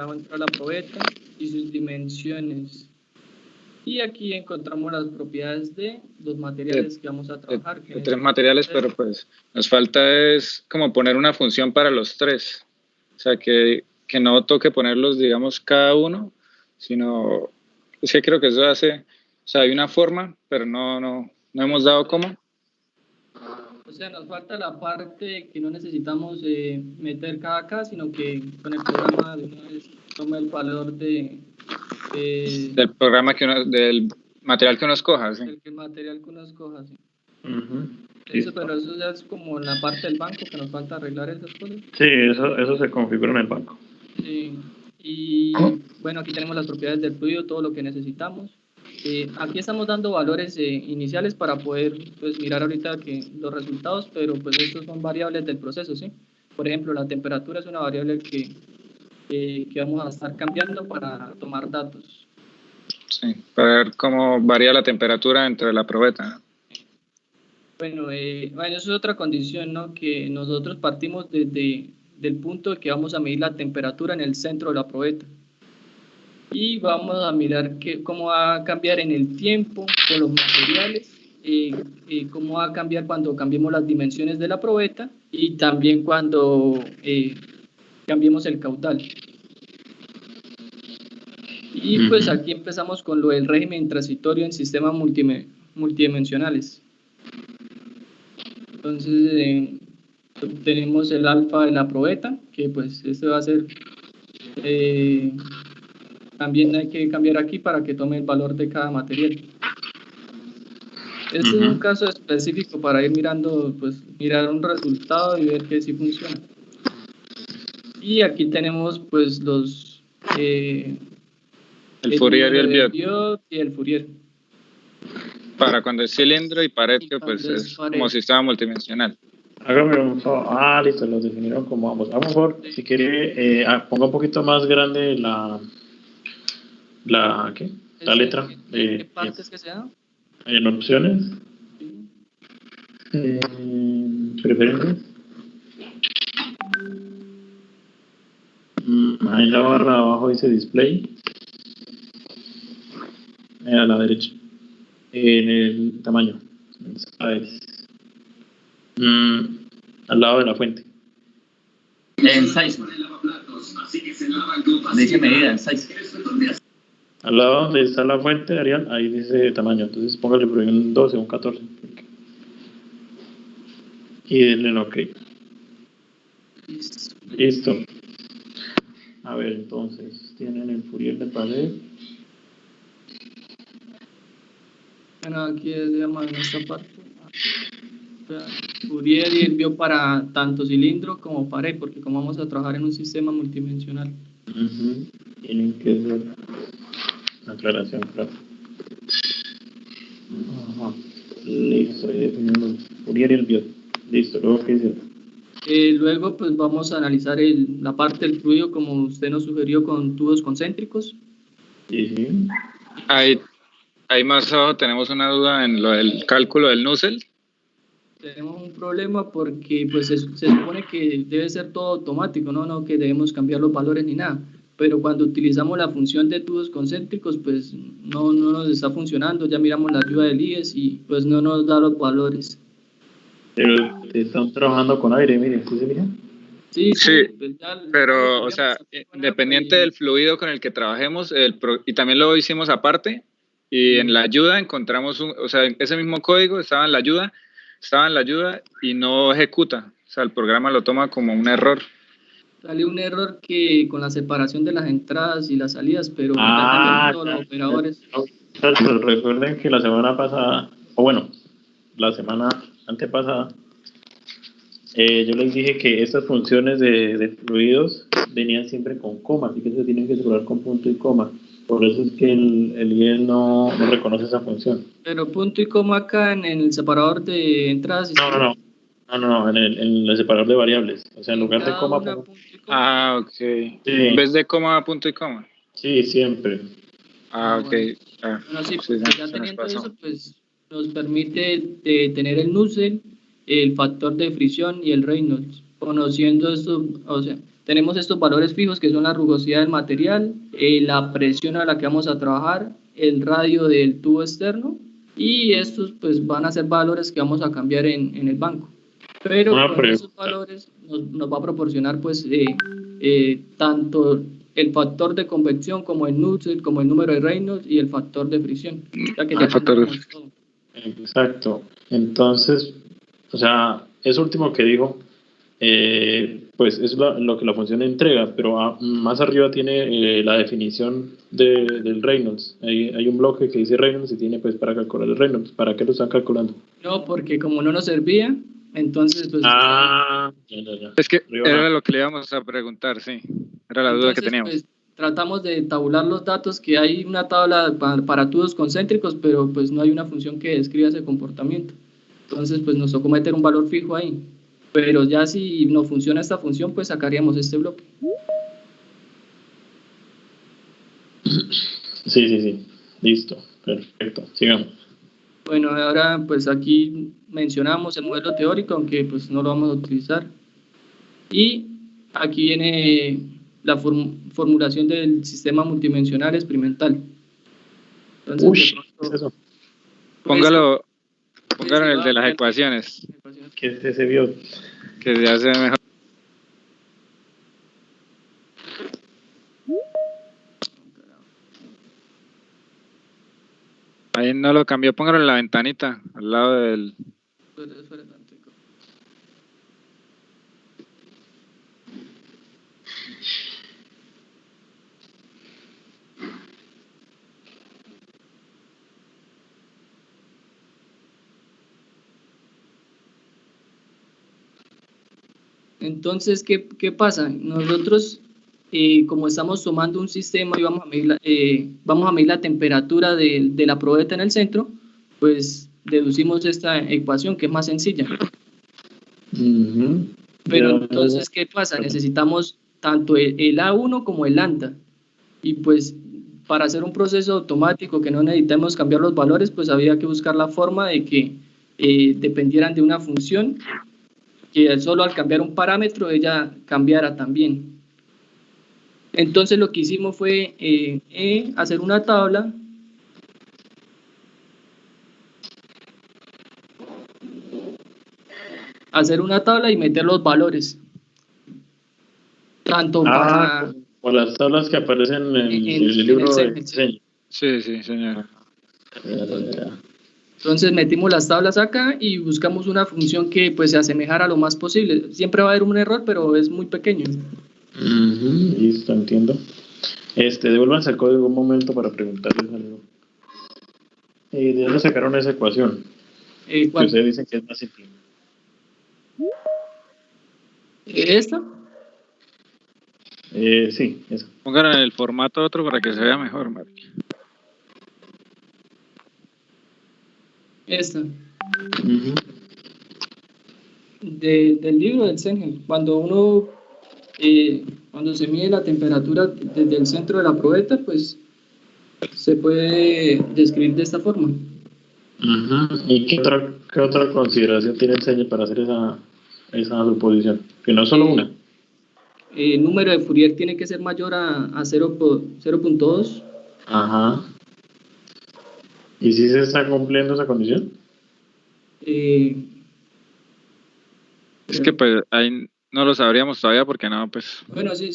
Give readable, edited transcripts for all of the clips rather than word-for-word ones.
va a entrar la probeta y sus dimensiones. Y aquí encontramos las propiedades de los materiales que vamos a trabajar. De 3 materiales, pero pues nos falta es como poner una función para los 3. O sea, que no toque ponerlos, digamos, cada uno, sino, es que creo que eso hace, o sea, hay una forma, pero no hemos dado cómo. O sea, nos falta la parte que no necesitamos meter cada acá, sino que con el programa de una vez toma el valor del programa del material que uno escoja, ¿sí? El material que uno escoja, sí. Eso, pero eso ya es como en la parte del banco que nos falta arreglar esas cosas. Sí, eso se configura en el banco. Sí. Y bueno, aquí tenemos las propiedades del fluido, todo lo que necesitamos. Aquí estamos dando valores iniciales para poder pues mirar ahorita los resultados, pero pues estos son variables del proceso, ¿sí? Por ejemplo, la temperatura es una variable que vamos a estar cambiando para tomar datos. Sí, para ver cómo varía la temperatura entre la probeta. Bueno, eso es otra condición, ¿no? Que nosotros partimos del punto de que vamos a medir la temperatura en el centro de la probeta. Y vamos a mirar cómo va a cambiar en el tiempo con los materiales, cómo va a cambiar cuando cambiemos las dimensiones de la probeta y también cuando cambiemos el caudal. Y pues aquí empezamos con lo del régimen transitorio en sistemas multidimensionales. Entonces tenemos el alfa de la probeta, que pues este va a ser... también hay que cambiar aquí para que tome el valor de cada material. Este es un caso específico para ir mirando, pues mirar un resultado y ver que sí funciona. Y aquí tenemos pues los... el Fourier y el Biot y el Fourier. Para cuando es cilindro y Pareto, pues es como sistema multidimensional. Hágame un favor. Listo, los definieron como ambos. A lo mejor, si quiere, ponga un poquito más grande la letra. ¿Qué partes que sea? En opciones. Preferencias. Ahí en la barra de abajo dice display. A la derecha. En el tamaño. Al lado de la fuente. En size. Dice medida, en size. Al lado donde está la fuente, Ariel, ahí dice tamaño. Entonces póngale por ahí un 12 o un 14. Y denle en OK. Listo. A ver, entonces, tienen el Fourier de pared. Bueno, aquí digamos en esta parte. Fourier y el Biot para tanto cilindro como pared, porque como vamos a trabajar en un sistema multidimensional. Tienen que ser aclaración, claro. Listo, ahí definimos Fourier y el Biot. Listo, luego ¿qué dice? Luego pues vamos a analizar la parte del fluido como usted nos sugirió con tubos concéntricos. Sí. Ahí más abajo tenemos una duda en lo del cálculo del Nusselt. Tenemos un problema porque pues se supone que debe ser todo automático, no que debemos cambiar los valores ni nada, pero cuando utilizamos la función de tubos concéntricos pues no nos está funcionando, ya miramos la ayuda del IES y pues no nos da los valores. Pero están trabajando con aire, miren, ¿sí se fijan? Sí, pues pero o sea, independiente del fluido con el que trabajemos, y también lo hicimos aparte, y en la ayuda encontramos, o sea, ese mismo código estaba en la ayuda y no ejecuta, o sea, el programa lo toma como un error. Sale un error que con la separación de las entradas y las salidas, pero ya cambiaron todos los operadores. Recuerden que la semana pasada, o bueno, la semana antepasada, yo les dije que estas funciones de fluidos venían siempre con coma, así que se tienen que separar con punto y coma. Por eso es que el IES no reconoce esa función. Pero punto y coma acá en el separador de entradas y salidas. No, en el separador de variables. O sea, en lugar de coma. Ok. Sí. En vez de coma, punto y coma. Sí, siempre. Ok. Bueno, sí, pues ya teniendo eso, pues nos permite tener el Nusselt, el factor de fricción y el Reynolds. Conociendo esto, o sea, tenemos estos valores fijos que son la rugosidad del material, la presión a la que vamos a trabajar, el radio del tubo externo, y estos pues van a ser valores que vamos a cambiar en el banco. Pero con esos valores nos va a proporcionar pues tanto el factor de convección como el Nusselt, como el número de Reynolds y el factor de fricción. Ya que todo. Exacto. Entonces, o sea, eso último que dijo, pues es lo que la función entrega, pero más arriba tiene la definición del Reynolds. Hay un bloque que dice Reynolds y tiene pues para calcular el Reynolds. ¿Para qué lo están calculando? No, porque como no nos servía, entonces pues... ya. Es que era lo que le íbamos a preguntar, sí. Era la duda que teníamos. Pues, tratamos de tabular los datos, que hay una tabla para tubos concéntricos, pero pues no hay una función que describa ese comportamiento. Entonces pues nos tocó meter un valor fijo ahí. Pero ya si no funciona esta función, pues sacaríamos este bloque. Sí. Listo. Perfecto. Sigamos. Bueno, ahora pues aquí mencionamos el modelo teórico, aunque pues no lo vamos a utilizar. Y aquí viene la formulación del sistema multidimensional experimental. Entonces, ¿qué es eso? Póngalo en el de las ecuaciones. ¿Qué es ese bio? Que ya se ve mejor. Ahí no lo cambió, póngalo en la ventanita, al lado del... Entonces, ¿qué pasa? Nosotros, como estamos tomando un sistema y vamos a medir la temperatura de la probeta en el centro, pues deducimos esta ecuación que es más sencilla. Pero entonces, ¿qué pasa? Necesitamos tanto el A1 como el lambda. Y pues para hacer un proceso automático que no necesitemos cambiar los valores, pues había que buscar la forma de que dependieran de una función, que solo al cambiar un parámetro ella cambiara también. Entonces lo que hicimos fue hacer una tabla y meter los valores. Tanto para... Por las tablas que aparecen en el libro de diseño. Sí, señor. Entonces metimos las tablas acá y buscamos una función que pues se asemejara lo más posible. Siempre va a haber un error, pero es muy pequeño. Listo, entiendo. Devuélvanse el código un momento para preguntarles algo. ¿De dónde sacaron esa ecuación? Que ustedes dicen que es más simple. ¿Esta? Sí, esa. Pónganla en el formato otro para que se vea mejor, Mark. Esta. Del libro del Sengel. Cuando se mide la temperatura desde el centro de la probeta, pues se puede describir de esta forma. ¿Y qué otra consideración tiene el Sengel para hacer esa suposición? Que no es solo una. El número de Fourier tiene que ser mayor a 0.2. Ajá. ¿Y si se está cumpliendo esa condición? Es que pues ahí no lo sabríamos todavía porque no, pues... Bueno, sí,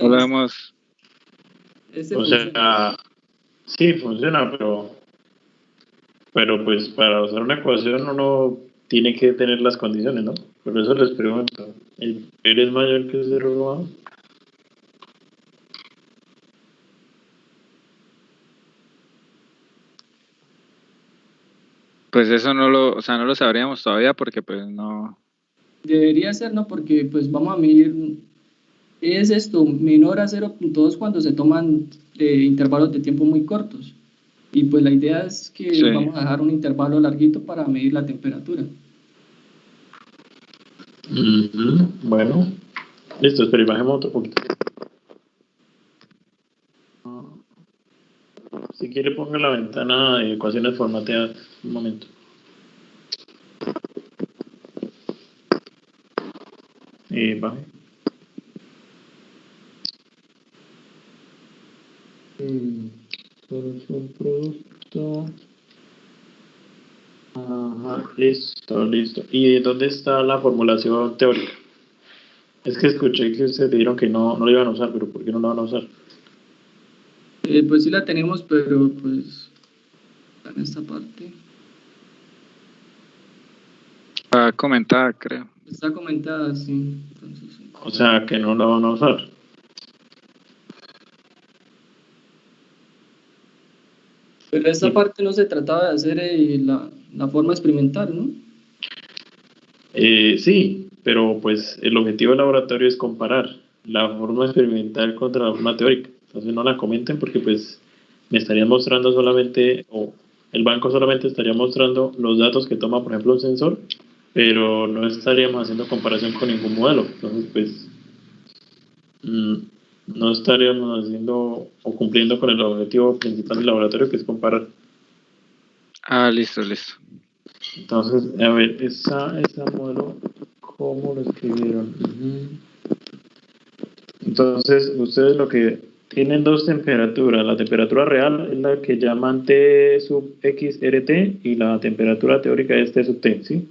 no lo vemos. O sea, sí, funciona, pero pues para usar una ecuación uno tiene que tener las condiciones, ¿no? Por eso les pregunto, ¿el P es mayor que 0,2? Pues eso no lo sabríamos todavía porque pues no... Debería ser, ¿no? Porque pues vamos a medir, es esto, menor a 0.2 cuando se toman intervalos de tiempo muy cortos. Y pues la idea es que vamos a dejar un intervalo larguito para medir la temperatura. Bueno, listo, espera, bajemos otro poquito. Si quiere ponga la ventana de ecuaciones formateadas un momento. Baje. Es un producto. Ajá, listo. ¿Y dónde está la formulación teórica? Es que escuché que ustedes dijeron que no lo iban a usar, pero ¿por qué no la van a usar? Pues sí la tenemos, pero pues en esta parte Va comentada, creo. está comentada, sí. Entonces, sí. O sea, que no la van a usar. Pero esta Sí. parte no se trataba de hacer la forma experimental, ¿no? Sí, pero pues el objetivo del laboratorio es comparar la forma experimental contra la forma teórica. Entonces no la comenten porque pues me estarían mostrando solamente, o el banco solamente estaría mostrando los datos que toma, por ejemplo, un sensor, pero no estaríamos haciendo comparación con ningún modelo. Entonces pues mm, no estaríamos haciendo o cumpliendo con el objetivo principal del laboratorio, que es comparar. Ah, listo. Entonces, a ver, esa modelo, ¿cómo lo escribieron? Entonces, ustedes lo que tienen dos temperaturas. La temperatura real es la que llaman T sub X RT y la temperatura teórica es T sub T, ¿sí?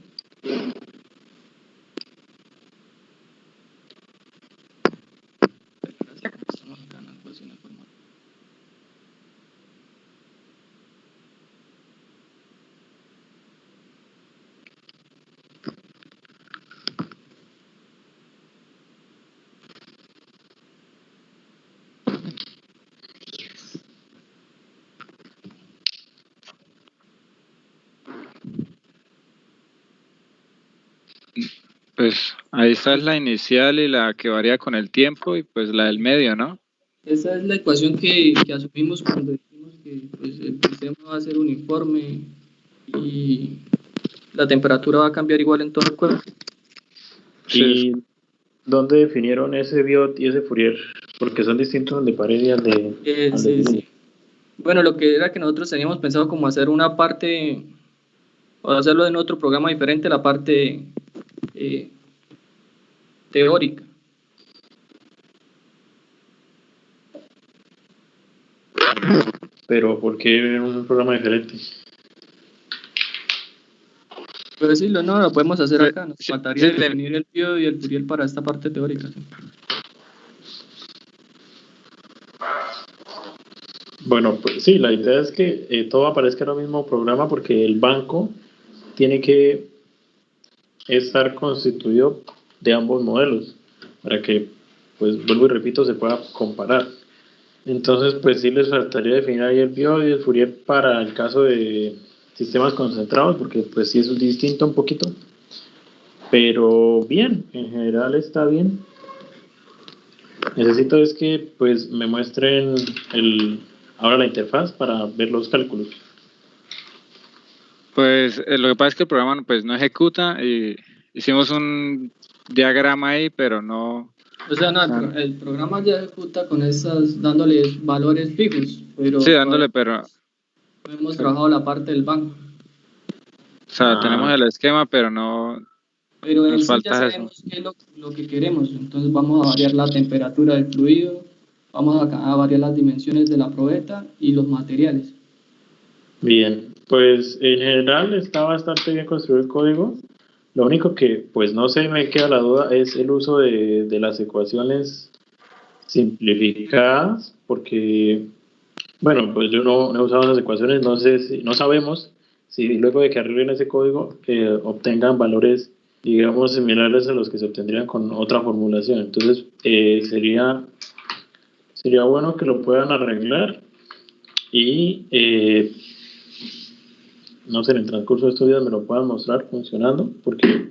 Pues ahí está la inicial y la que varía con el tiempo y pues la del medio, ¿no? Esa es la ecuación que asumimos cuando dijimos que pues, el sistema va a ser uniforme y la temperatura va a cambiar igual en todo el cuerpo. Sí. ¿Y dónde definieron ese Biot y ese Fourier? Porque son distintos al de pared y al de Sí, Fourier. sí. Bueno, lo que era que nosotros teníamos pensado como hacer una parte, o hacerlo en otro programa diferente, la parte eh, teórica. Pero ¿por qué en un programa diferente? Pero sí, no, lo podemos hacer acá. Nos Sí, faltaría sí, definir el Pío y el Fourier para esta parte teórica. ¿Sí? Bueno, pues sí, la idea es que todo aparezca en el mismo programa porque el banco tiene que estar constituido de ambos modelos para que, pues vuelvo y repito, se pueda comparar. Entonces, pues sí les faltaría definir ahí el Biot y el Fourier para el caso de sistemas concentrados, porque pues sí eso es distinto un poquito. Pero bien, en general está bien. Necesito es que pues me muestren ahora la interfaz para ver los cálculos. pues lo que pasa es que el programa pues no ejecuta y hicimos un diagrama ahí, pero no, O sea, no, o sea, el programa ya ejecuta con esas, dándoles valores fijos, pero sí, todavía dándole, pero, no hemos trabajado la parte del banco. o sea, tenemos Ah, el esquema, pero no Pero en nos sí ya falta eso. sabemos qué es lo que queremos. Entonces vamos a variar la temperatura del fluido, vamos a variar las dimensiones de la probeta y los materiales. bien, pues en general está bastante bien construido el código. Lo único que pues no sé, me queda la duda es el uso de las ecuaciones simplificadas, porque bueno, pues yo no he usado esas ecuaciones, no sé no sabemos si luego de que arreglen ese código obtengan valores, digamos, similares a los que se obtendrían con otra formulación. Entonces, sería bueno que lo puedan arreglar y, no sé, en el transcurso de estos días me lo puedan mostrar funcionando, porque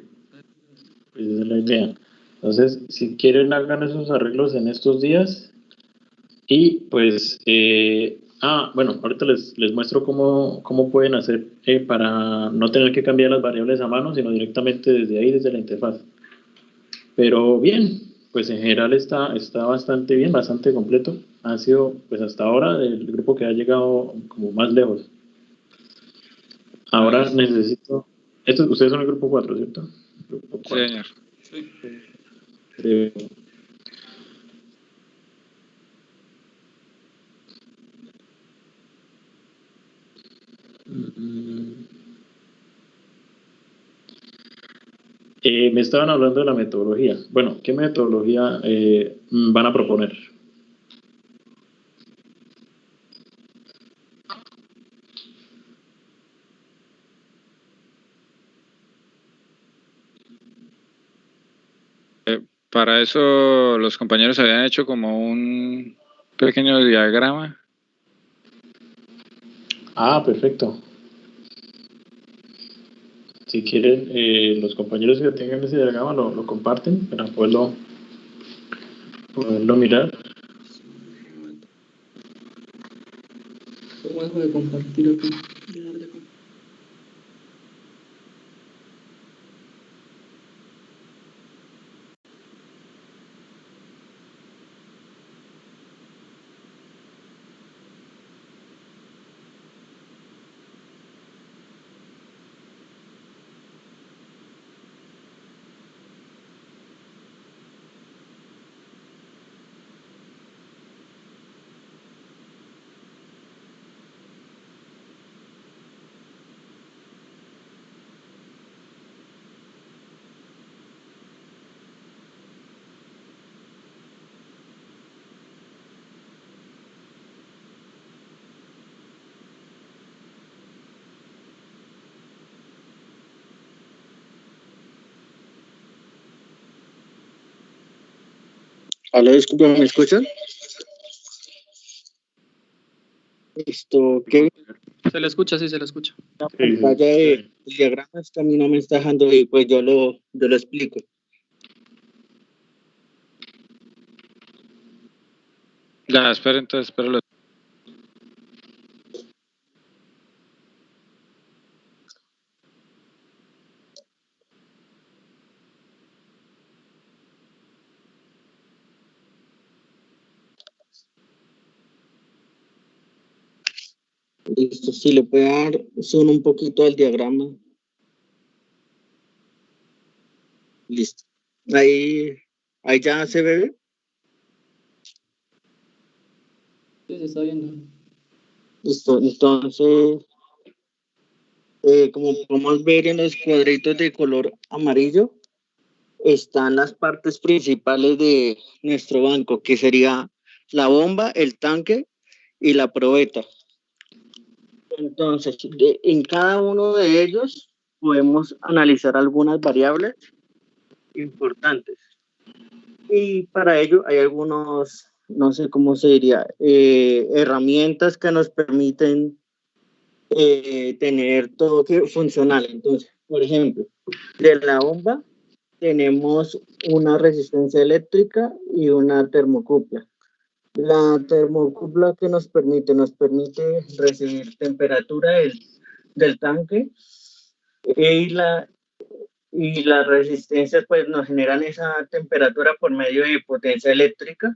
pues, esa es la idea. Entonces, si quieren, hagan esos arreglos en estos días. Y pues, bueno, ahorita les muestro cómo pueden hacer para no tener que cambiar las variables a mano, sino directamente desde ahí, desde la interfaz. Pero bien, pues en general está bastante bien, bastante completo. Ha sido, pues hasta ahora, el grupo que ha llegado como más lejos. Ahora necesito, ustedes son el grupo 4, ¿cierto? Grupo Sí, 4. señor. Sí. Creo. Me estaban hablando de la metodología. Bueno, ¿qué metodología van a proponer? Para eso los compañeros habían hecho como un pequeño diagrama. Ah, perfecto. Si quieren, los compañeros que tengan ese diagrama lo comparten para poderlo mirar. ¿Cómo dejo de compartir aquí? Aló, disculpa, ¿me escuchan? ¿Qué? Se le escucha, sí, se le escucha. La pantalla de diagramas que a mí no me está dejando y pues yo lo explico. Ya, espera, entonces, espéralo. Listo, si le puede dar zoom un poquito al diagrama. Listo. Ahí ya se ve. Sí, se está viendo. Listo, entonces, como podemos ver en los cuadritos de color amarillo, están las partes principales de nuestro banco, que sería la bomba, el tanque y la probeta. Entonces, en cada uno de ellos podemos analizar algunas variables importantes. Y para ello hay algunos, no sé cómo se diría, herramientas que nos permiten tener todo funcional. Entonces, por ejemplo, de la bomba tenemos una resistencia eléctrica y una termocupla. La termocupla que nos permite recibir temperatura del tanque y las resistencias pues nos generan esa temperatura por medio de potencia eléctrica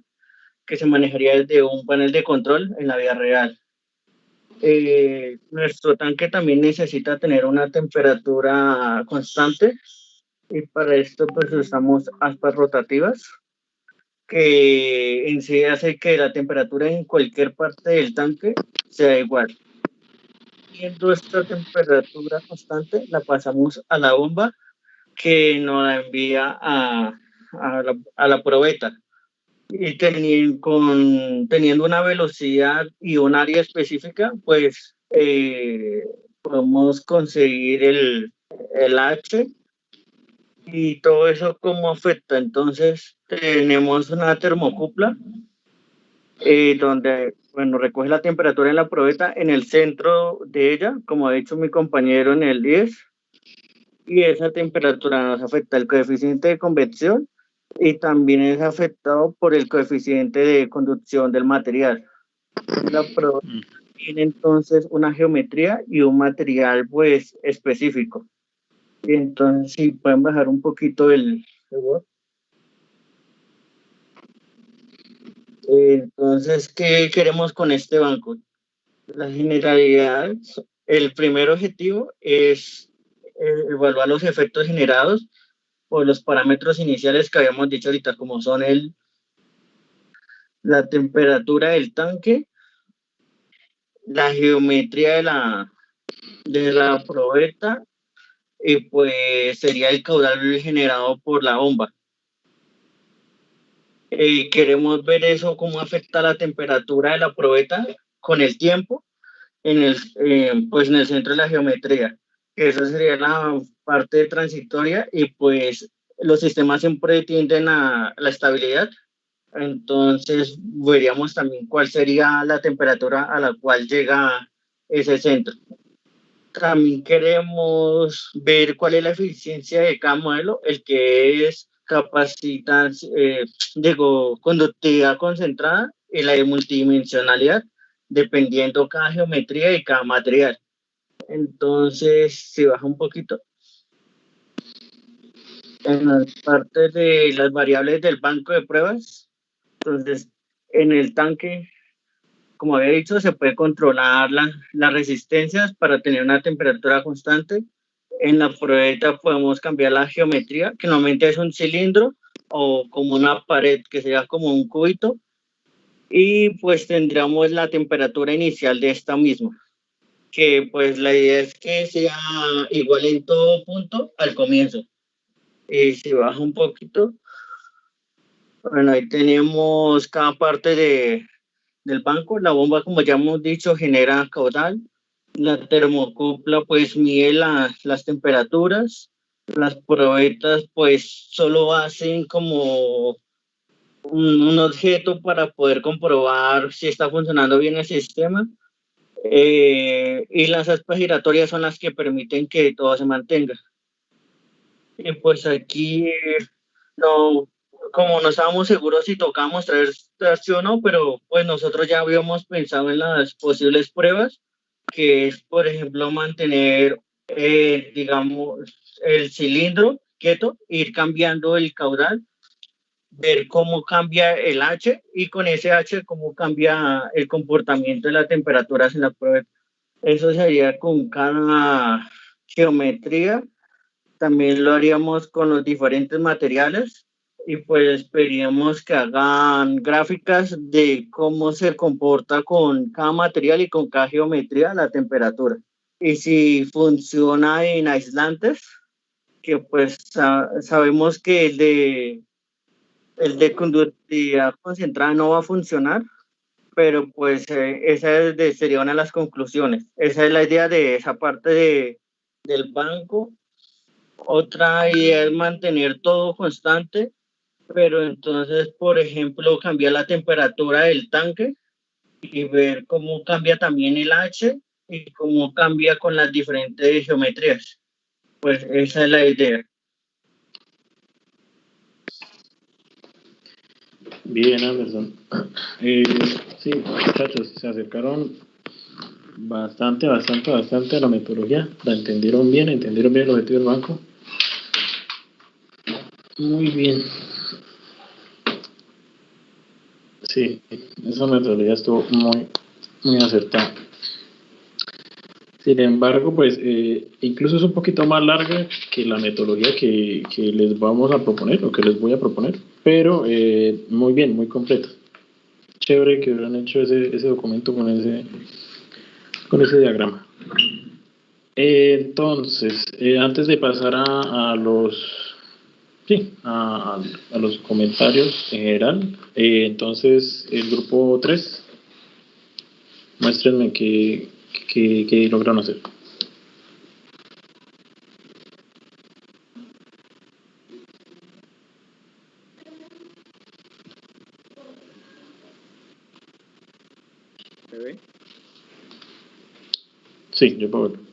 que se manejaría desde un panel de control en la vida real. Nuestro tanque también necesita tener una temperatura constante y para esto pues usamos aspas rotativas que en sí hace que la temperatura en cualquier parte del tanque sea igual. Siendo esta temperatura constante, la pasamos a la bomba que nos la envía a la probeta. Y teniendo una velocidad y un área específica, pues podemos conseguir el H y todo eso cómo afecta. Entonces tenemos una termocupla donde bueno, recoge la temperatura en la probeta en el centro de ella, como ha dicho mi compañero en el 10, y esa temperatura nos afecta el coeficiente de convección y también es afectado por el coeficiente de conducción del material. La probeta tiene entonces una geometría y un material pues específico. Y entonces si pueden bajar un poquito el Word. Entonces, ¿qué queremos con este banco? La generalidad, el primer objetivo es evaluar los efectos generados por los parámetros iniciales que habíamos dicho ahorita, como son la temperatura del tanque, la geometría de la probeta y pues sería el caudal generado por la bomba. Queremos ver eso, cómo afecta la temperatura de la probeta con el tiempo pues en el centro de la geometría. Esa sería la parte transitoria y pues los sistemas siempre tienden a la estabilidad. Entonces veríamos también cuál sería la temperatura a la cual llega ese centro. También queremos ver cuál es la eficiencia de cada modelo, el que es conductividad concentrada y la de multidimensionalidad, dependiendo cada geometría y cada material. Entonces, si baja un poquito, en las partes de las variables del banco de pruebas, entonces en el tanque, como había dicho, se puede controlar las resistencias para tener una temperatura constante. En la pruebeta podemos cambiar la geometría, que normalmente es un cilindro o como una pared, que sería como un cubito, y pues tendríamos la temperatura inicial de esta misma, que pues la idea es que sea igual en todo punto al comienzo. Y si baja un poquito, bueno, ahí tenemos cada parte del banco. La bomba, como ya hemos dicho, genera caudal. La termocupla pues mide las temperaturas. Las probetas pues solo hacen como un objeto para poder comprobar si está funcionando bien el sistema. Y las aspas giratorias son las que permiten que todo se mantenga. Y pues aquí no, como no estábamos seguros si tocamos traerse o no, pero pues nosotros ya habíamos pensado en las posibles pruebas, que es, por ejemplo, mantener, digamos, el cilindro quieto, ir cambiando el caudal, ver cómo cambia el H y con ese H cómo cambia el comportamiento de las temperaturas en la prueba. Eso sería con cada geometría. También lo haríamos con los diferentes materiales y pues pedíamos que hagan gráficas de cómo se comporta con cada material y con cada geometría la temperatura. Y si funciona en aislantes, que pues sabemos que el de conductividad concentrada no va a funcionar, pero pues sería una de las conclusiones. Esa es la idea de esa parte del banco. Otra idea es mantener todo constante, pero entonces, por ejemplo, cambiar la temperatura del tanque y ver cómo cambia también el H y cómo cambia con las diferentes geometrías. Pues esa es la idea. Bien, Anderson. Sí, muchachos, se acercaron bastante a la metodología. La entendieron bien el objetivo del banco. Muy bien. Sí, esa metodología estuvo muy acertada. Sin embargo, pues incluso es un poquito más larga que la metodología que les vamos a proponer o que les voy a proponer, pero muy bien, muy completa. Chévere que hubieran hecho ese documento con ese diagrama. Entonces, antes de pasar a los comentarios en general, entonces el grupo 3, muéstrenme qué lograron hacer. ¿Se ve? Sí, yo puedo verlo.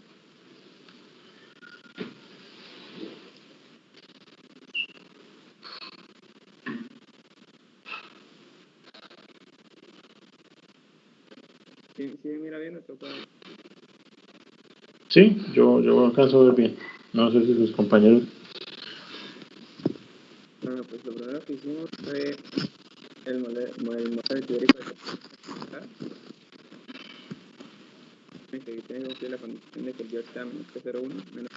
Sí, mira bien, esto puede. Sí, yo alcanzo a ver bien. No sé si sus compañeros. Bueno, pues lo primero que hicimos fue el modelo teórico de acá. Que tiene que cumplir la condición de que el dios sea menos que 0,1 menos.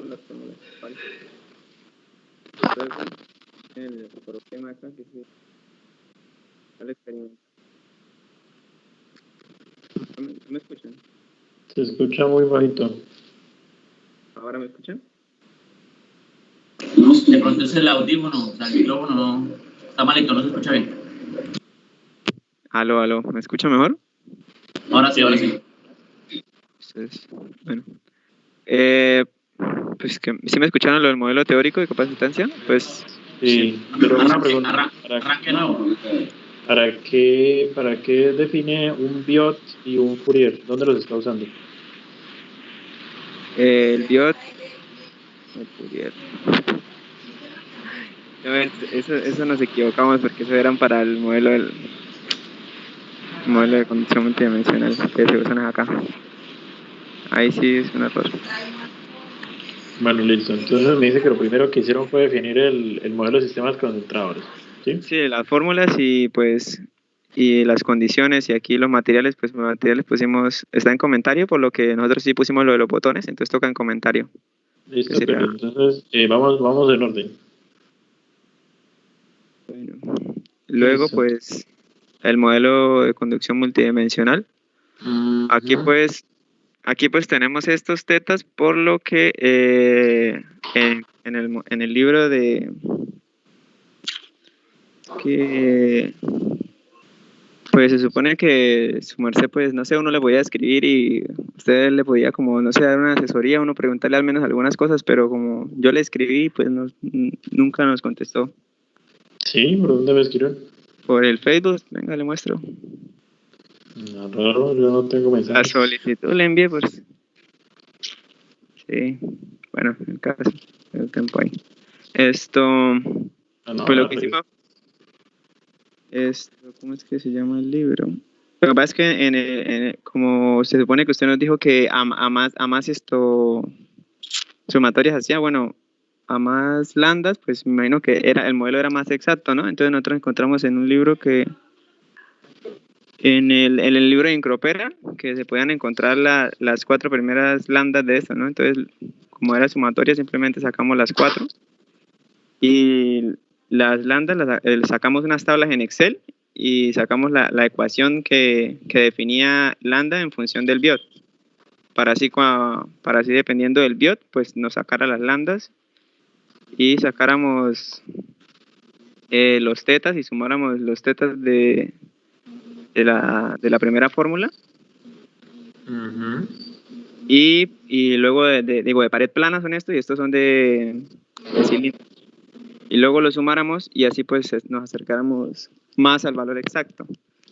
Las fórmulas principales. Entonces, el problema acá que es el experimento. ¿No me escuchan? Se escucha muy bajito. ¿Ahora me escuchan? No, de pronto es el audífono, o sea, el micrófono no, está malito, no se escucha bien. Aló, ¿me escucha mejor? Ahora sí, ahora sí. Entonces, bueno. Pues que si me escucharon lo del modelo teórico de capacitancia, pues Sí, pero una pregunta. Arranque nuevo. ¿Para qué define un BIOT y un Fourier? ¿Dónde los está usando? el BIOT, el Fourier. No, eso nos equivocamos porque eso eran para el modelo de conducción multidimensional que se usan acá. Ahí sí es un error. Bueno, listo. Entonces me dice que lo primero que hicieron fue definir el modelo de sistemas concentradores. ¿Sí? Sí, las fórmulas y pues y las condiciones y aquí los materiales, pues los materiales pusimos, está en comentario, por lo que nosotros sí pusimos lo de los botones, entonces toca en comentario. Listo, Que sería- pero entonces vamos en orden. Bueno. Luego Listo. pues el modelo de conducción multidimensional. Aquí pues tenemos estos tetas, por lo que en el libro de que pues se supone que su merced, pues no sé, uno le podía escribir y usted le podía como, no sé, dar una asesoría, uno preguntarle al menos algunas cosas, pero como yo le escribí, pues nunca nos contestó. Sí, ¿por dónde me escribieron? Por el Facebook, venga, le muestro. No, raro, yo no tengo La mensajes. solicitud le envié, pues. Sí, bueno, el caso, el tiempo ahí. Esto, Ah, no, pues lo la que regué. hicimos, ¿cómo es que se llama el libro? Lo que pasa es que como se supone que usted nos dijo que a más sumatorias hacía, bueno, a más landas, pues me imagino que el modelo era más exacto, ¿no? Entonces nosotros encontramos en un libro en el libro de Incropera, que se podían encontrar las 4 primeras lambdas de eso, ¿no? Entonces, como era sumatoria, simplemente sacamos las 4 y las lambdas sacamos unas tablas en Excel y sacamos la ecuación que definía lambda en función del BIOT, para así dependiendo del BIOT, pues nos sacara las lambdas y sacáramos los tetas y sumáramos los tetas de la primera fórmula. Ujú. Y luego de pared plana son estos y estos son de cilindro. Y luego lo sumáramos y así pues nos acercáramos más al valor exacto.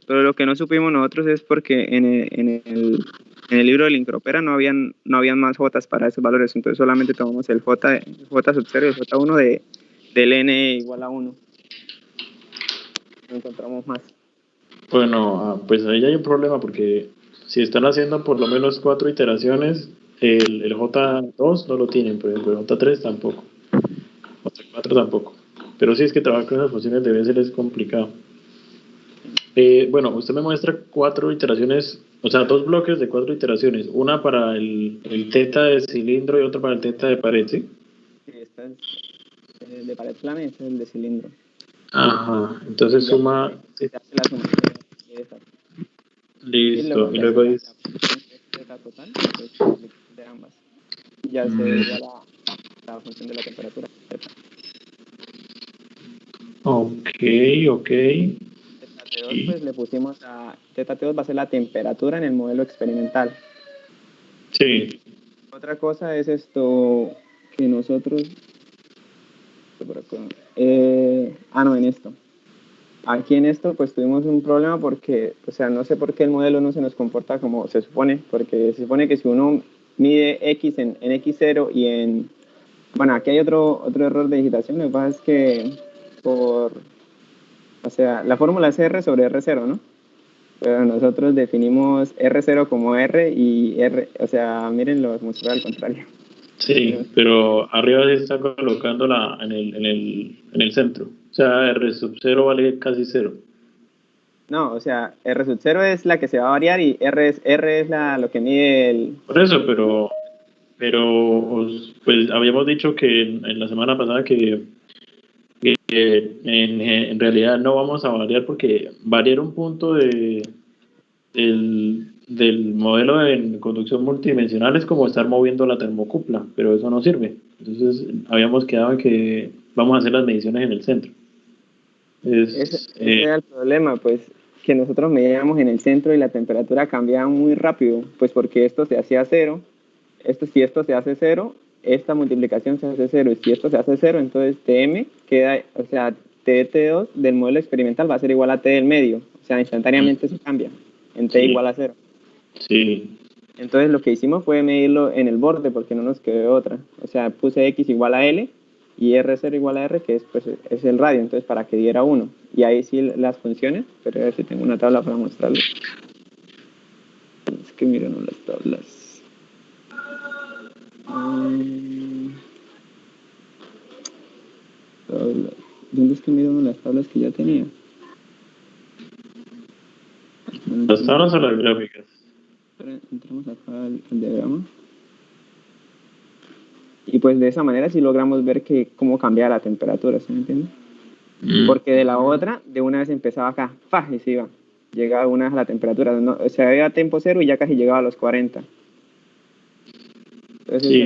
Pero lo que no supimos nosotros es porque en el libro del Incropera no habían más Jotas para esos valores, entonces solamente tomamos el J sub 0 y el J1 del N igual a 1. No encontramos más. Bueno, pues ahí hay un problema porque si están haciendo por lo menos 4 iteraciones, el J2 no lo tienen, por ejemplo, el J3 tampoco, J4 tampoco. Pero sí es que trabajar con esas funciones de Bessel es complicado. Bueno, usted me muestra 4 iteraciones, o sea, 2 bloques de 4 iteraciones, una para el teta de cilindro y otro para el teta de pared, ¿sí? Sí, este es el de pared plana y este es el de cilindro. Ajá, entonces suma, Se hace la suma de estas. listo, y luego dice, La total, pues, de ambas. Y ya se vería la función de la temperatura. ok. Teta T2, pues le pusimos Teta T2 va a ser la temperatura en el modelo experimental. Sí. Otra cosa es esto que nosotros... Por acá. No, en esto. Aquí en esto pues tuvimos un problema porque, o sea, no sé por qué el modelo no se nos comporta como se supone, porque se supone que si uno mide X en X0 y en... Bueno, aquí hay otro error de digitación, lo que pasa es que o sea, la fórmula es R sobre R0, ¿no? Pero nosotros definimos R0 como R y R, o sea, miren, lo mostré al contrario. Sí, pero arriba se está colocando en el centro. O sea, R sub 0 vale casi 0. No, o sea, R sub 0 es la que se va a variar y R es lo que mide el... Por eso, pero pues habíamos dicho que en la semana pasada que en realidad no vamos a variar porque variar un punto del modelo en conducción multidimensional es como estar moviendo la termocupla, pero eso no sirve. Entonces habíamos quedado en que vamos a hacer las mediciones en el centro. Ese era el problema, pues, que nosotros medíamos en el centro y la temperatura cambiaba muy rápido, pues porque esto se hacía cero, si esto se hace cero, esta multiplicación se hace cero, y si esto se hace cero, entonces Tm queda, o sea, T2 del modelo experimental va a ser igual a T del medio, o sea, instantáneamente se cambia, en T igual a cero. Sí. Entonces lo que hicimos fue medirlo en el borde, porque no nos quedó otra, o sea, puse X igual a L, y R0 igual a R, que es, pues, es el radio, entonces para que diera 1. Y ahí sí las funciones, pero a ver si tengo una tabla para mostrarles. Es que miren las tablas. ¿Dónde es que miran las tablas que ya tenía? ¿Las tablas o las gráficas? Entramos acá al diagrama. Y pues de esa manera sí logramos ver que cómo cambiaba la temperatura, ¿sí me entiendes? Porque de la otra, de una vez empezaba acá, ¡faj! Y se iba. Llegaba una vez a la temperatura, ¿no? O sea, había tiempo cero y ya casi llegaba a los 40. Entonces, sí,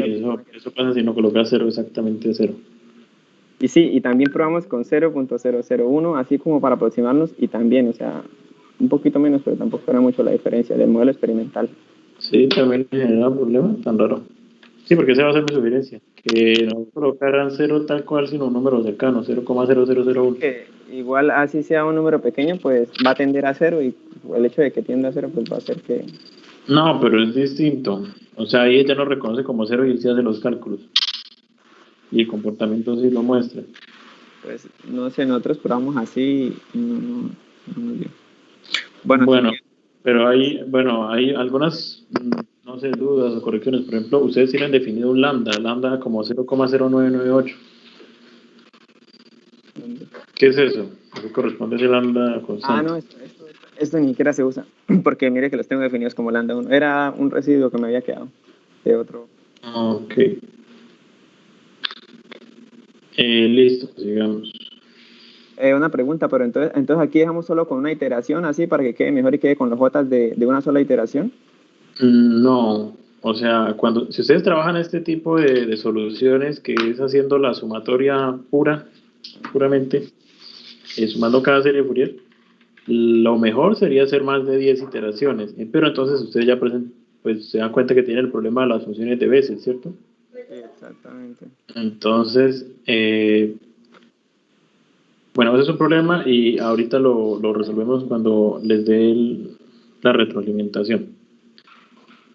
eso pasa si no colocas cero exactamente cero. Y sí, y también probamos con 0.001, así como para aproximarnos, y también, o sea, un poquito menos, pero tampoco era mucho la diferencia del modelo experimental. Sí, también genera un problema tan raro. Sí, porque esa va a ser mi sugerencia, que no colocaran cero tal cual, sino un número cercano, 0,0001. Que igual así sea un número pequeño, pues va a tender a cero, y el hecho de que tienda a cero, pues va a hacer que... No, pero es distinto. O sea, ahí ella lo reconoce como cero y él sí hace los cálculos. Y el comportamiento sí lo muestra. Pues no sé, nosotros probamos así y no nos dio. Bueno, pero hay algunas, no sé, dudas o correcciones. Por ejemplo, ustedes tienen definido un lambda como 0,0998. ¿Qué es eso? ¿Qué corresponde a ese lambda constante? Ah, no, esto ni siquiera se usa, porque mire que los tengo definidos como lambda 1. Era un residuo que me había quedado de otro. Ok. Listo, sigamos. Una pregunta, pero entonces aquí dejamos solo con una iteración así para que quede mejor y quede con los J de una sola iteración. No, o sea, si ustedes trabajan este tipo de soluciones, que es haciendo la sumatoria puramente, sumando cada serie Fourier, lo mejor sería hacer más de 10 iteraciones, pero entonces ustedes ya pues se dan cuenta que tienen el problema de las funciones de veces, ¿cierto? Sí, exactamente. Entonces, bueno, ese es un problema y ahorita lo resolvemos cuando les dé la retroalimentación.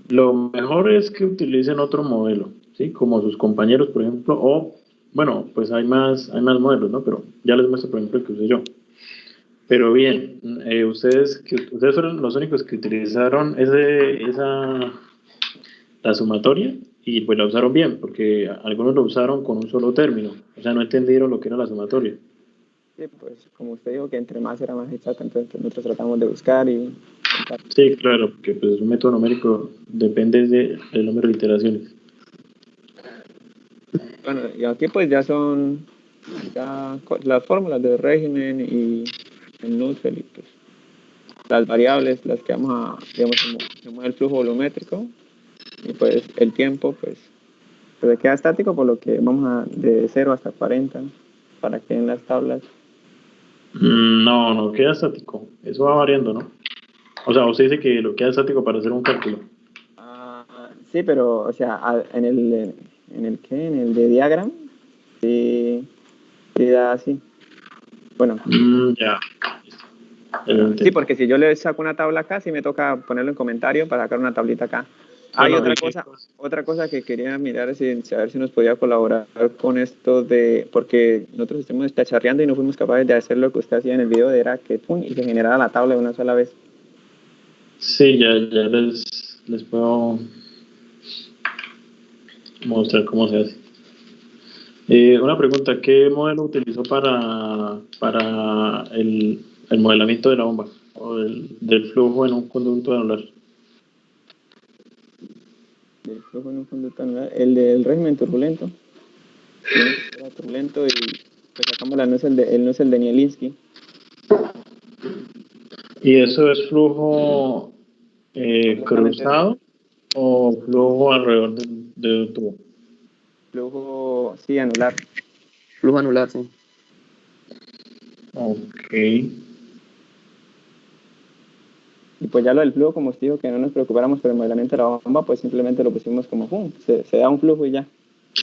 Lo mejor es que utilicen otro modelo, ¿sí? Como sus compañeros, por ejemplo, o, bueno, pues hay más modelos, ¿no? Pero ya les muestro, por ejemplo, el que usé yo. Pero bien, ustedes fueron los únicos que utilizaron la sumatoria y pues la usaron bien, porque algunos lo usaron con un solo término, o sea, no entendieron lo que era la sumatoria. Sí, pues como usted dijo que entre más era más exacto, entonces nosotros tratamos de buscar y... Sí, claro, porque pues un método numérico depende del número de iteraciones. Bueno, y aquí pues ya son las fórmulas del régimen y el Nusselt y pues las variables, las que vamos a, digamos, como el flujo volumétrico y pues el tiempo pues queda estático, por lo que vamos a de 0 hasta 40 para que en las tablas. No queda estático, eso va variando, ¿no? O sea, usted dice que lo queda estático para hacer un cálculo. Sí, pero, o sea, en el de diagram, sí da así. Bueno. Ya. Sí, porque si yo le saco una tabla acá, sí me toca ponerlo en comentario para sacar una tablita acá. Hay otra cosa que quería mirar, saber si nos podía colaborar con esto porque nosotros estuvimos cacharreando y no fuimos capaces de hacer lo que usted hacía en el video, era que y se generara la tabla de una sola vez. Sí, ya les puedo mostrar cómo se hace. Una pregunta, ¿qué modelo utilizó para el modelamiento de la bomba o del flujo en un conducto anular? Del flujo en un conducto anular, el del régimen turbulento. Era turbulento y pues sacamos el Nusselt de Nielinski. Y eso es flujo ¿Cruzado o flujo alrededor del tubo? Flujo, sí, anular. Flujo anular, sí. Ok. Y pues ya lo del flujo, como os digo, que no nos preocupáramos por el modelamiento de la bomba, pues simplemente lo pusimos como ¡pum! Se da un flujo y ya.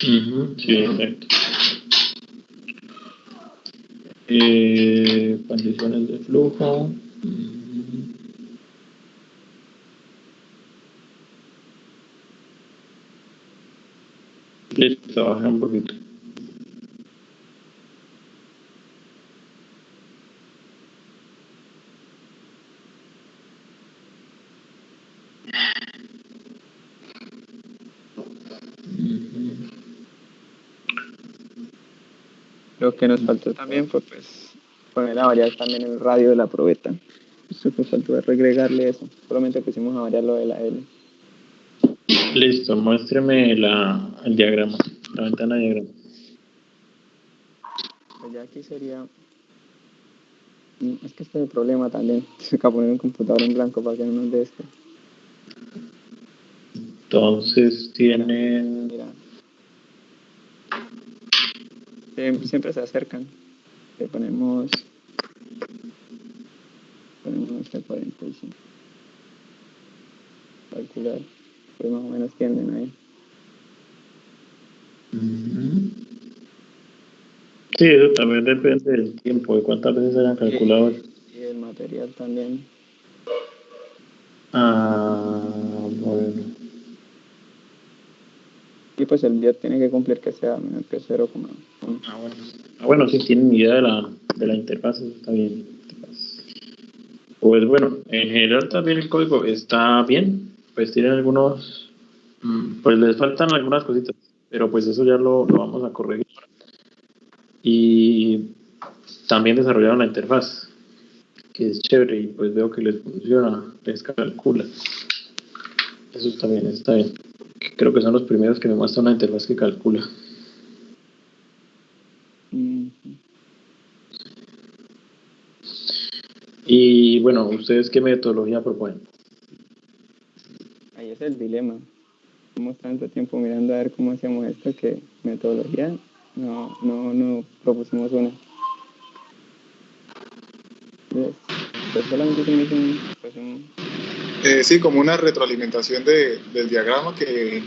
Ujú, sí, exacto. Condiciones de flujo. Listo, bajé un poquito. Lo que nos faltó también fue pues poner a variar también el radio de la probeta. Eso nos faltó agregarle eso. Solamente pusimos a variar lo de la L. Listo, muéstreme el diagrama, la ventana de diagrama. Pues ya aquí sería... Es que este es el problema también. Toca poner un computador en blanco para que no nos dé esto. Entonces tienen... Mira. Siempre se acercan. Le ponemos este 45. Calcular. Pues más o menos tienden ahí. Sí, eso también depende del tiempo, de cuántas veces hayan calculado. Y el material también. Bueno. Y pues el día tiene que cumplir que sea menor que 0,1. Bueno, si tienen idea de la interfaz, eso está bien. Pues bueno, en general también el código está bien, pues tienen algunos, pues les faltan algunas cositas, pero pues eso ya lo vamos a corregir. Y también desarrollaron la interfaz, que es chévere y pues veo que les funciona, les calcula. Eso también está bien. Creo que son los primeros que me muestran una interfaz que calcula. Y bueno, ¿ustedes qué metodología proponen? Ahí es el dilema. Llevamos tanto tiempo mirando a ver cómo hacíamos esto que metodología no propusimos una. Pues solamente tienes un Sí, como una retroalimentación del diagrama que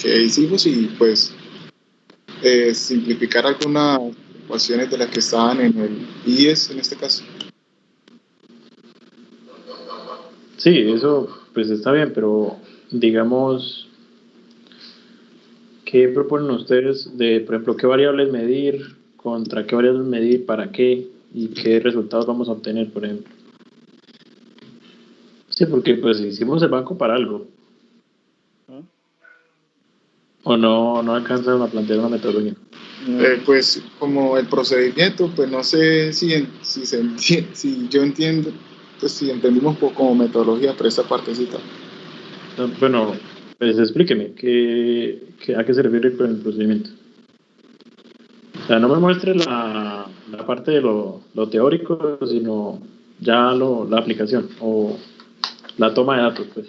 hicimos y pues simplificar algunas ecuaciones de las que estaban en el IES en este caso. Sí, eso pues está bien, pero digamos, ¿qué proponen ustedes de, por ejemplo, qué variables medir, contra qué variables medir, para qué y qué resultados vamos a obtener, por ejemplo? Sí, porque pues hicimos el banco para algo. ¿O no alcanzan a plantear una metodología? Pues como el procedimiento, pues no sé si yo entiendo, pues si entendimos como metodología por esta partecita. Bueno, pues explíqueme, ¿a qué se refiere con el procedimiento? O sea, no me muestre la parte de lo teórico, sino ya la aplicación o la toma de datos, pues.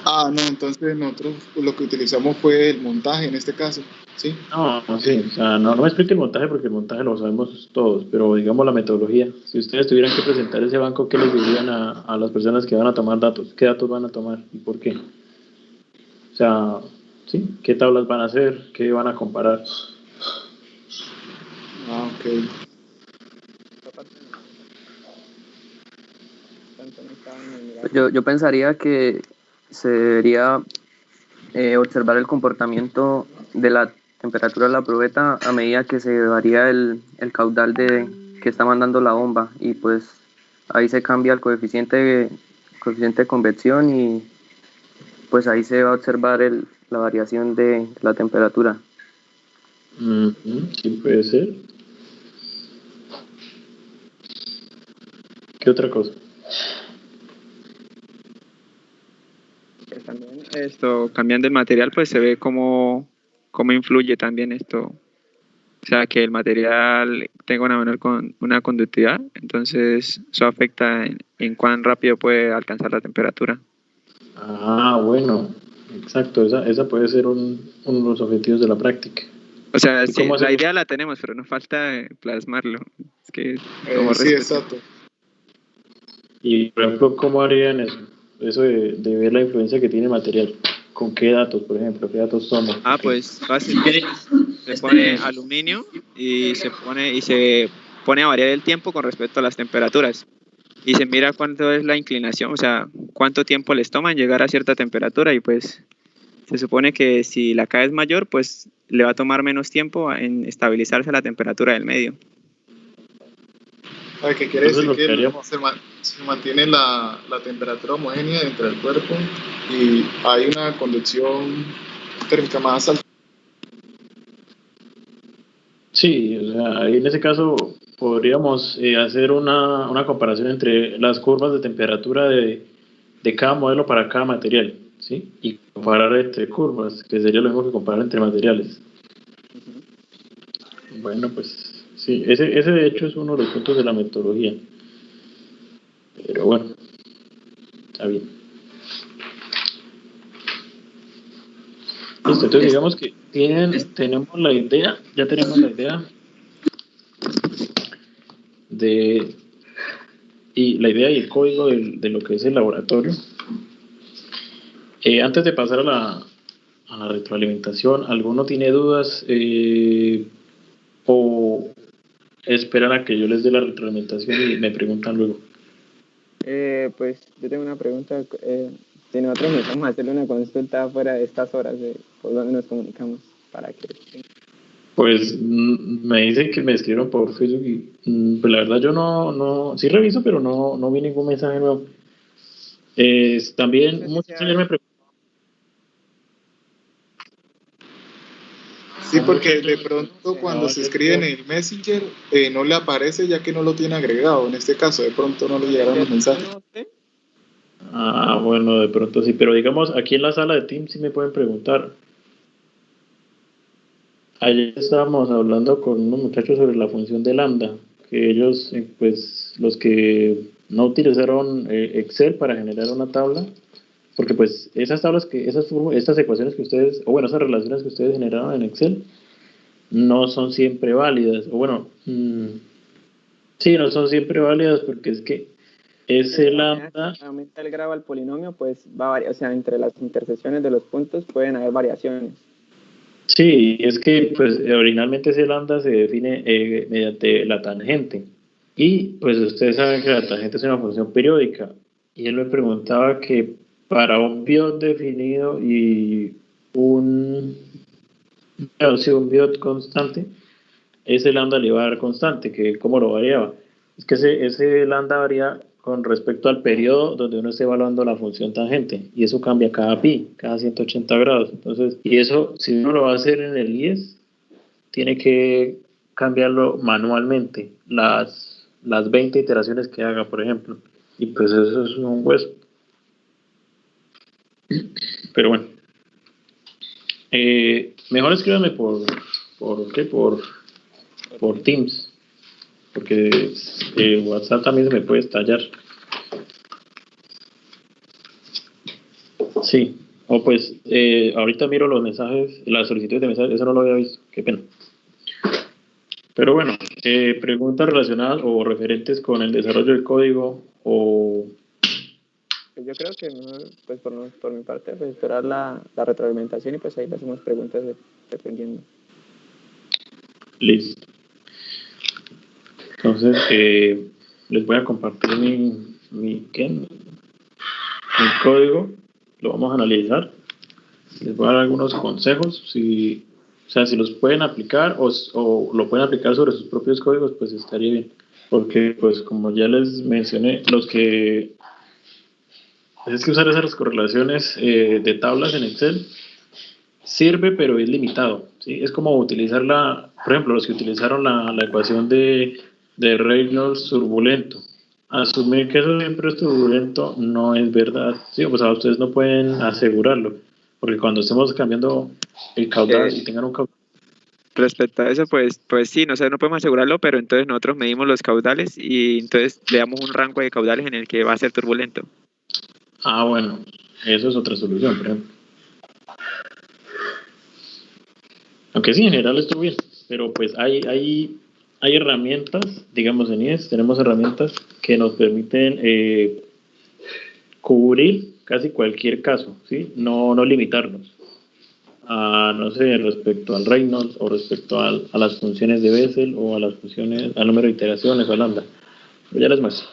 No, entonces nosotros lo que utilizamos fue el montaje en este caso, ¿sí? No, sí, o sea, no me explique el montaje porque el montaje lo sabemos todos, pero digamos la metodología. Si ustedes tuvieran que presentar ese banco, ¿qué les dirían a las personas que van a tomar datos? ¿Qué datos van a tomar y por qué? O sea, ¿sí? ¿Qué tablas van a hacer? ¿Qué van a comparar? Ok. Yo pensaría que se debería observar el comportamiento de la temperatura de la probeta a medida que se varía el caudal que está mandando la bomba, y pues ahí se cambia el coeficiente de convección y pues ahí se va a observar la variación de la temperatura. Sí, puede ser. ¿Qué otra cosa? Pues también esto, cambiando el material, pues se ve cómo influye también esto o sea, que el material tenga una conductividad, entonces eso afecta en cuán rápido puede alcanzar la temperatura. Ah, bueno, exacto, esa puede ser uno de los objetivos de la práctica. O sea, sí, ¿Cómo la hacemos? idea la tenemos, pero nos falta plasmarlo. Es que Sí, exacto. Y, por ejemplo, ¿cómo harían eso? Eso de ver la influencia que tiene el material. ¿Con qué datos, por ejemplo? ¿Qué datos toman? Pues se pone aluminio y se pone a variar el tiempo con respecto a las temperaturas. Y se mira cuánto es la inclinación, o sea, cuánto tiempo les toma en llegar a cierta temperatura, y pues se supone que si la K es mayor, pues le va a tomar menos tiempo en estabilizarse la temperatura del medio. ¿Qué quiere Entonces, decir? lo Que que haríamos... se mantiene la temperatura homogénea dentro del cuerpo y hay una conducción térmica más alta. Sí, o sea, ahí en ese caso podríamos hacer una comparación entre las curvas de temperatura de cada modelo para cada material, ¿sí? Y comparar entre curvas, que sería lo mismo que comparar entre materiales. Bueno, pues sí, ese de hecho es uno de los puntos de la metodología. Pero bueno, está bien. Listo, entonces digamos que tenemos la idea, ya tenemos la idea y el código de lo que es el laboratorio. Antes de pasar a la retroalimentación, ¿alguno tiene dudas o esperan a que yo les dé la retroalimentación y me preguntan luego? Pues yo tengo una pregunta. Si nosotros necesitamos hacerle una consulta fuera de estas horas, ¿por dónde nos comunicamos? Para que... Pues me dicen que me escribieron por Facebook y pues la verdad yo no, sí reviso, pero no vi ningún mensaje nuevo. También muchos ayer me preguntaron. Sí, porque de pronto cuando se escribe en el Messenger no le aparece ya que no lo tiene agregado. En este caso, de pronto no le llegaron los mensajes. Ah, bueno, de pronto sí, pero digamos, aquí en la sala de Teams sí me pueden preguntar. Ayer estábamos hablando con unos muchachos sobre la función de lambda, que ellos, pues, los que no utilizaron Excel para generar una tabla, porque pues esas tablas estas ecuaciones que ustedes, o bueno, esas relaciones que ustedes generaron en Excel, no son siempre válidas, o bueno, sí, no son siempre válidas porque es que ese lambda... Si aumenta el grado al polinomio, pues va a variar, o sea, entre las intersecciones de los puntos pueden haber variaciones. Sí, es que pues originalmente ese lambda se define mediante la tangente, y pues ustedes saben que la tangente es una función periódica, y él me preguntaba que para un biot definido y un biot constante, ese lambda le iba a dar constante, que cómo lo variaba. Es que ese lambda varía con respecto al periodo donde uno esté evaluando la función tangente, y eso cambia cada pi, cada 180 grados. Entonces, y eso, si uno lo va a hacer en el IES, tiene que cambiarlo manualmente, las 20 iteraciones que haga, por ejemplo. Y pues eso es un hueso. Pero bueno. Mejor escríbame por Teams, porque WhatsApp también se me puede estallar. Sí, o pues ahorita miro los mensajes, las solicitudes de mensajes, eso no lo había visto, qué pena. Pero bueno, preguntas relacionadas o referentes con el desarrollo del código o... Yo creo que pues por mi parte, pues esperar la retroalimentación y pues ahí le hacemos preguntas dependiendo. Listo. Entonces, les voy a compartir mi código, lo vamos a analizar. Les voy a dar algunos consejos, si los pueden aplicar o lo pueden aplicar sobre sus propios códigos, pues estaría bien. Porque, pues, como ya les mencioné, es que usar esas correlaciones de tablas en Excel sirve, pero es limitado, ¿sí? Es como utilizar por ejemplo, los que utilizaron la ecuación de Reynolds turbulento. Asumir que eso siempre es turbulento no es verdad, ¿sí? O sea, ustedes no pueden asegurarlo, porque cuando estemos cambiando el caudal y tengan un caudal... respecto a eso, pues sí, no podemos asegurarlo, pero entonces nosotros medimos los caudales y entonces le damos un rango de caudales en el que va a ser turbulento. Ah, bueno, eso es otra solución, por ejemplo. Aunque sí, en general estuvo bien, pero pues hay herramientas, digamos en IES tenemos herramientas que nos permiten cubrir casi cualquier caso, ¿sí? No limitarnos a, no sé, respecto al Reynolds o respecto a las funciones de Bessel o a las funciones, al número de iteraciones o al lambda. Pero ya les muestro.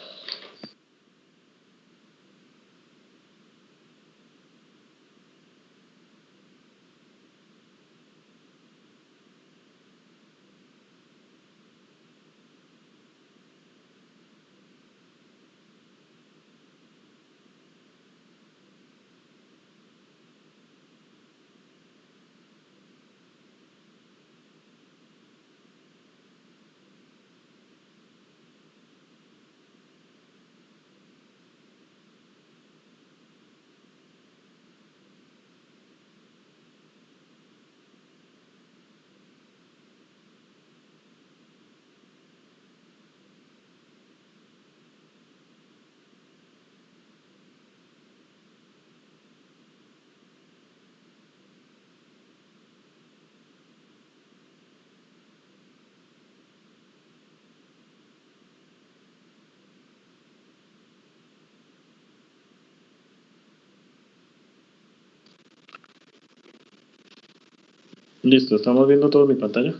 Listo, estamos viendo todo en mi pantalla.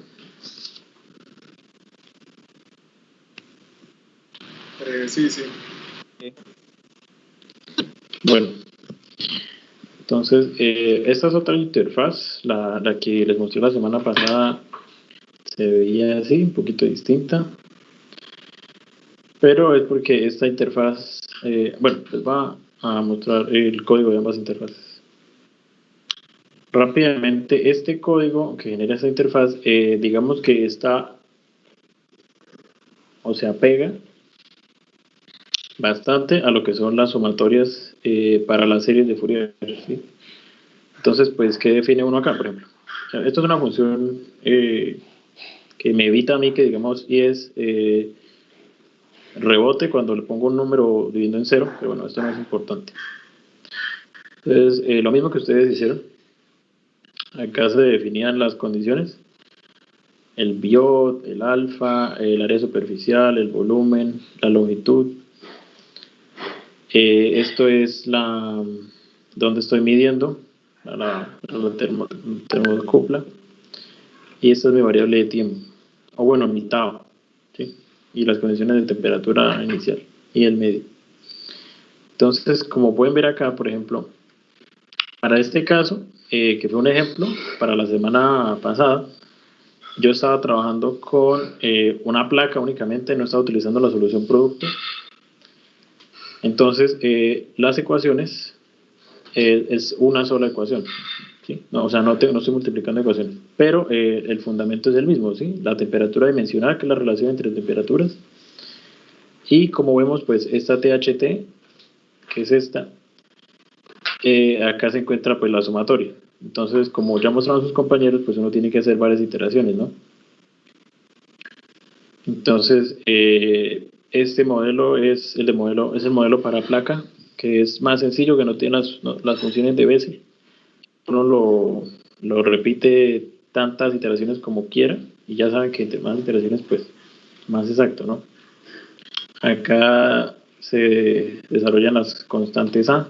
Sí. Bueno, entonces esta es otra interfaz, la que les mostré la semana pasada se veía así, un poquito distinta, pero es porque esta interfaz, bueno, les va a mostrar el código de ambas interfaces. Rápidamente, este código que genera esta interfaz, digamos que está, o sea, pega bastante a lo que son las sumatorias para las series de Fourier, ¿sí? Entonces, pues, ¿qué define uno acá, por ejemplo? O sea, esto es una función que me evita a mí que, digamos, y es rebote cuando le pongo un número dividiendo en cero, pero bueno, esto no es importante. Entonces, lo mismo que ustedes hicieron, acá se definían las condiciones, el biot, el alfa, el área superficial, el volumen, la longitud. Esto es donde estoy midiendo la termocupla, y esta es mi variable de tiempo, o bueno, mi tau, ¿sí? Y las condiciones de temperatura inicial y el medio. Entonces, como pueden ver acá, por ejemplo, para este caso, que fue un ejemplo, para la semana pasada, yo estaba trabajando con una placa únicamente, no estaba utilizando la solución producto. Entonces, las ecuaciones es una sola ecuación, ¿sí? No, o sea, no estoy multiplicando ecuaciones, pero el fundamento es el mismo, ¿sí? La temperatura dimensional, que es la relación entre temperaturas, y como vemos, pues esta THT, que es esta, acá se encuentra pues la sumatoria. Entonces, como ya mostraron sus compañeros, pues uno tiene que hacer varias iteraciones, ¿no? Entonces, este modelo es el modelo para placa, que es más sencillo, que no tiene las funciones de Bessel. Uno lo repite tantas iteraciones como quiera, y ya saben que entre más iteraciones, pues más exacto, ¿no? Acá se desarrollan las constantes A,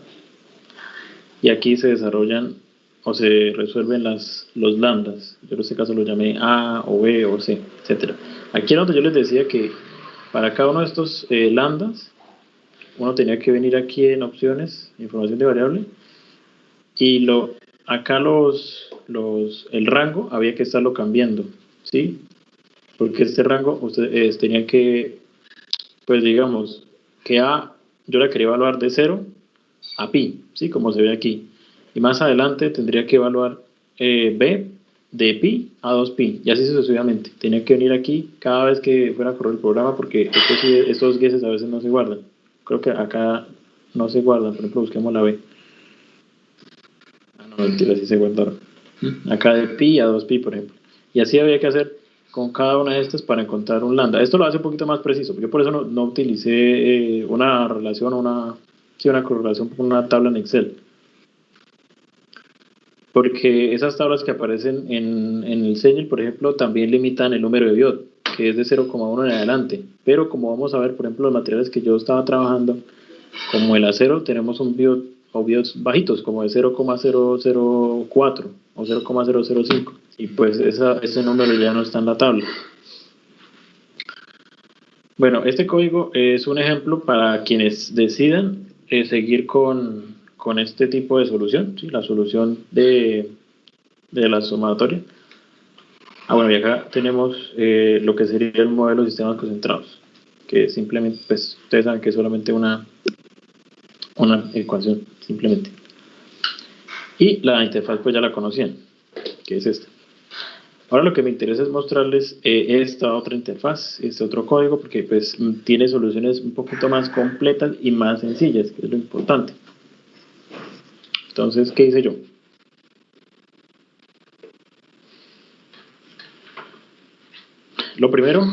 y aquí se desarrollan o se resuelven los lambdas. Yo en este caso lo llamé A o B o C, etcétera. Aquí era donde yo les decía que para cada uno de estos lambdas, uno tenía que venir aquí en opciones, información de variable, y acá el rango había que estarlo cambiando, ¿sí? Porque este rango ustedes tenían que, pues digamos, que A yo la quería evaluar de 0 a pi, ¿sí? Como se ve aquí. Y más adelante tendría que evaluar B de pi a 2pi, y así sucesivamente. Tenía que venir aquí cada vez que fuera a correr el programa, porque estos guesses a veces no se guardan. Creo que acá no se guardan, por ejemplo, busquemos la B. Ah, no, mentira, sí se guardaron. Acá de pi a 2pi, por ejemplo. Y así había que hacer con cada una de estas para encontrar un lambda. Esto lo hace un poquito más preciso. Yo por eso no utilicé una relación, una correlación con una tabla en Excel. Porque esas tablas que aparecen en el CENIL, por ejemplo, también limitan el número de biot, que es de 0,1 en adelante. Pero como vamos a ver, por ejemplo, los materiales que yo estaba trabajando, como el acero, tenemos un biot o biots bajitos, como de 0,004 o 0,005. Y pues ese número ya no está en la tabla. Bueno, este código es un ejemplo para quienes decidan seguir con este tipo de solución, ¿sí? La solución de la sumatoria. Bueno, y acá tenemos lo que sería el modelo de sistemas concentrados, que simplemente, pues ustedes saben que es solamente una ecuación, simplemente. Y la interfaz pues ya la conocían, que es esta. Ahora lo que me interesa es mostrarles esta otra interfaz, este otro código, porque pues tiene soluciones un poquito más completas y más sencillas, que es lo importante. Entonces, ¿qué hice yo? Lo primero,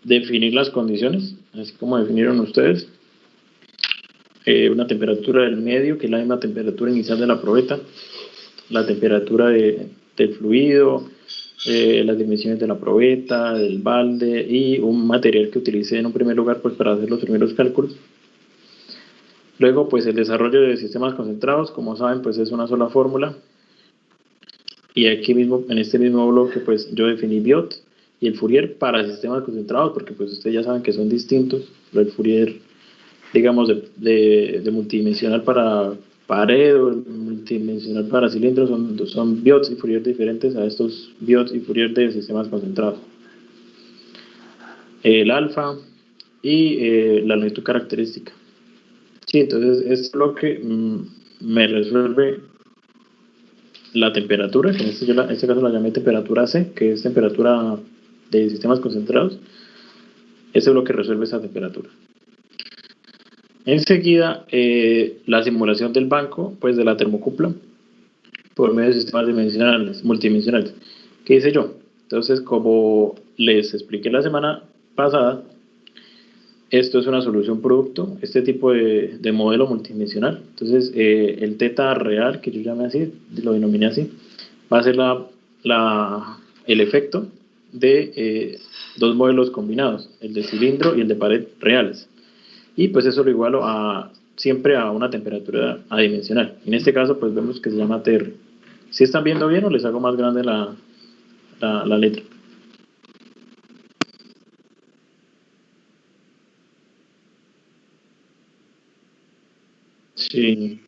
definir las condiciones, así como definieron ustedes. Una temperatura del medio, que es la misma temperatura inicial de la probeta, la temperatura del fluido, las dimensiones de la probeta, del balde y un material que utilicé en un primer lugar pues para hacer los primeros cálculos. Luego pues el desarrollo de sistemas concentrados, como saben pues es una sola fórmula, y aquí mismo en este mismo bloque pues yo definí Biot y el Fourier para sistemas concentrados, porque pues ustedes ya saben que son distintos. El Fourier, digamos, de multidimensional para pared o multidimensional para cilindros son Biots y Fourier diferentes a estos Biots y Fourier de sistemas concentrados. El alfa y la longitud característica. Sí, entonces este bloque me resuelve la temperatura, que en este caso la llamé temperatura C, que es temperatura de sistemas concentrados. Ese bloque resuelve esa temperatura. Enseguida, la simulación del banco, pues de la termocupla, por medio de sistemas multidimensionales. ¿Qué hice yo? Entonces, como les expliqué la semana pasada, esto es una solución producto, este tipo de modelo multidimensional. Entonces, el teta real, que yo llamé así, lo denominé así, va a ser el efecto de dos modelos combinados, el de cilindro y el de pared reales. Y pues eso lo igualo siempre a una temperatura adimensional. En este caso, pues vemos que se llama TR. ¿Sí están viendo bien o les hago más grande la letra? Sí.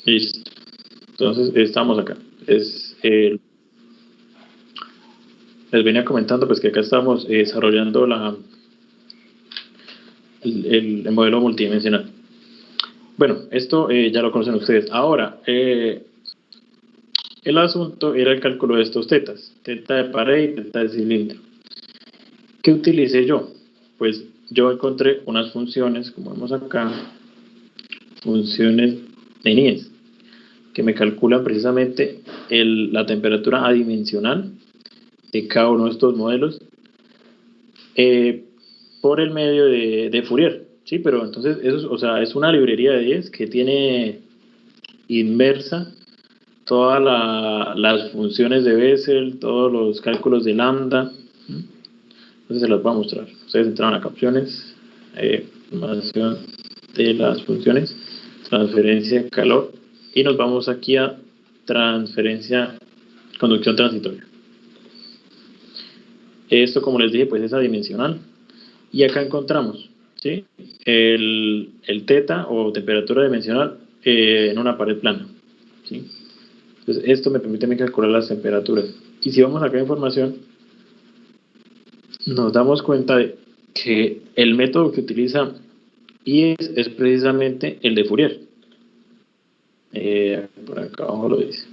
Listo. Entonces, estamos acá. Les venía comentando pues que acá estamos desarrollando el modelo multidimensional. Bueno, esto ya lo conocen ustedes. Ahora, el asunto era el cálculo de estos tetas, teta de pared y teta de cilindro. ¿Qué utilicé yo? Pues yo encontré unas funciones, como vemos acá, funciones de Nies, que me calculan precisamente la temperatura adimensional de cada uno de estos modelos por el medio de Fourier, ¿sí? Pero entonces eso, o sea, es una librería de 10 que tiene inmersa todas las funciones de Bessel, todos los cálculos de lambda. Entonces se las voy a mostrar. Ustedes entraron a opciones, información de las funciones, transferencia de calor, y nos vamos aquí a transferencia, conducción transitoria. Esto, como les dije, pues es adimensional. Y acá encontramos, ¿sí?, el teta o temperatura dimensional en una pared plana, ¿sí? Entonces esto me permite calcular las temperaturas. Y si vamos acá a información, nos damos cuenta de que el método que utiliza IES es precisamente el de Fourier. Por acá abajo lo dice.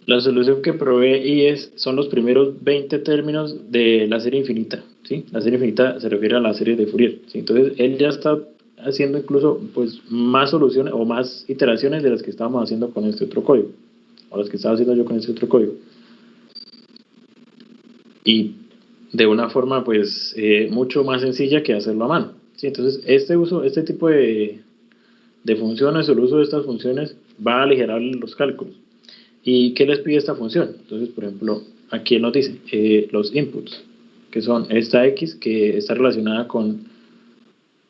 La solución que provee IES son los primeros 20 términos de la serie infinita, ¿sí? La serie infinita se refiere a la serie de Fourier, ¿sí? Entonces él ya está haciendo incluso pues más soluciones o más iteraciones de las que estábamos haciendo con este otro código, o las que estaba haciendo yo con este otro código. Y de una forma pues mucho más sencilla que hacerlo a mano, ¿sí? Entonces este tipo de funciones, el uso de estas funciones va a aligerar los cálculos. ¿Y qué les pide esta función? Entonces, por ejemplo, aquí él nos dice los inputs, que son esta X que está relacionada con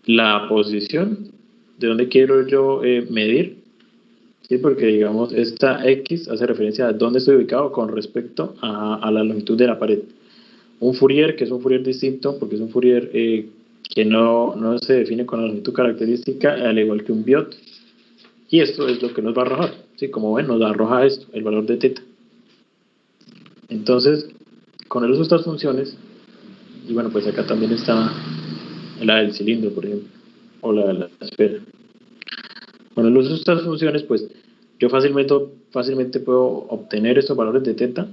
la posición de donde quiero yo medir, ¿sí? Porque digamos esta X hace referencia a dónde estoy ubicado con respecto a la longitud de la pared. Un Fourier, que es un Fourier distinto, porque es un Fourier que no se define con la longitud característica, al igual que un Biot. Y esto es lo que nos va a arrojar, ¿sí? Como ven, nos arroja esto, el valor de teta. Entonces, con el uso de estas funciones, y bueno, pues acá también está la del cilindro, por ejemplo, o la de la esfera. Con el uso de estas funciones, pues yo fácilmente puedo obtener estos valores de teta,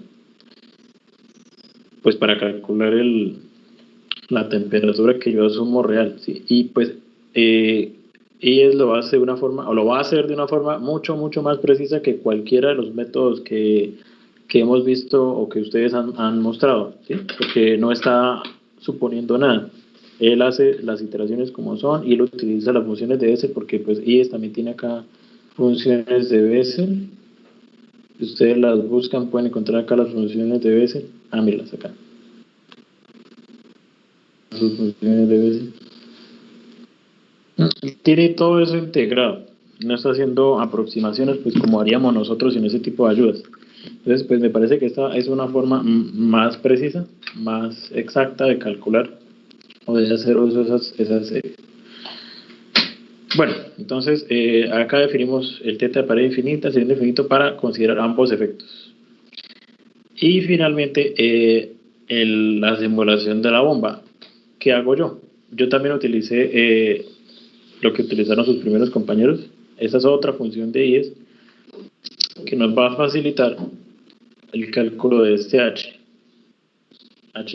pues para calcular la temperatura que yo asumo real, ¿sí? Y pues ellos lo hace de una forma, o lo va a hacer de una forma mucho más precisa que cualquiera de los métodos que hemos visto o que ustedes han mostrado, ¿sí? Porque no está suponiendo nada. Él hace las iteraciones como son y él utiliza las funciones de Bessel porque pues IES también tiene acá funciones de Bessel. Si ustedes las buscan pueden encontrar acá las funciones de Bessel. Mírenlas acá. Sus funciones de Bessel. Tiene todo eso integrado. No está haciendo aproximaciones pues como haríamos nosotros en ese tipo de ayudas. Entonces pues me parece que esta es una forma más precisa, más exacta de calcular o de hacer uso de esas Bueno, entonces acá definimos el teta de pared infinita, cilindro infinito para considerar ambos efectos. Y finalmente la simulación de la bomba. ¿Qué hago yo? Yo también utilicé lo que utilizaron sus primeros compañeros. Esta es otra función de IES que nos va a facilitar el cálculo de este H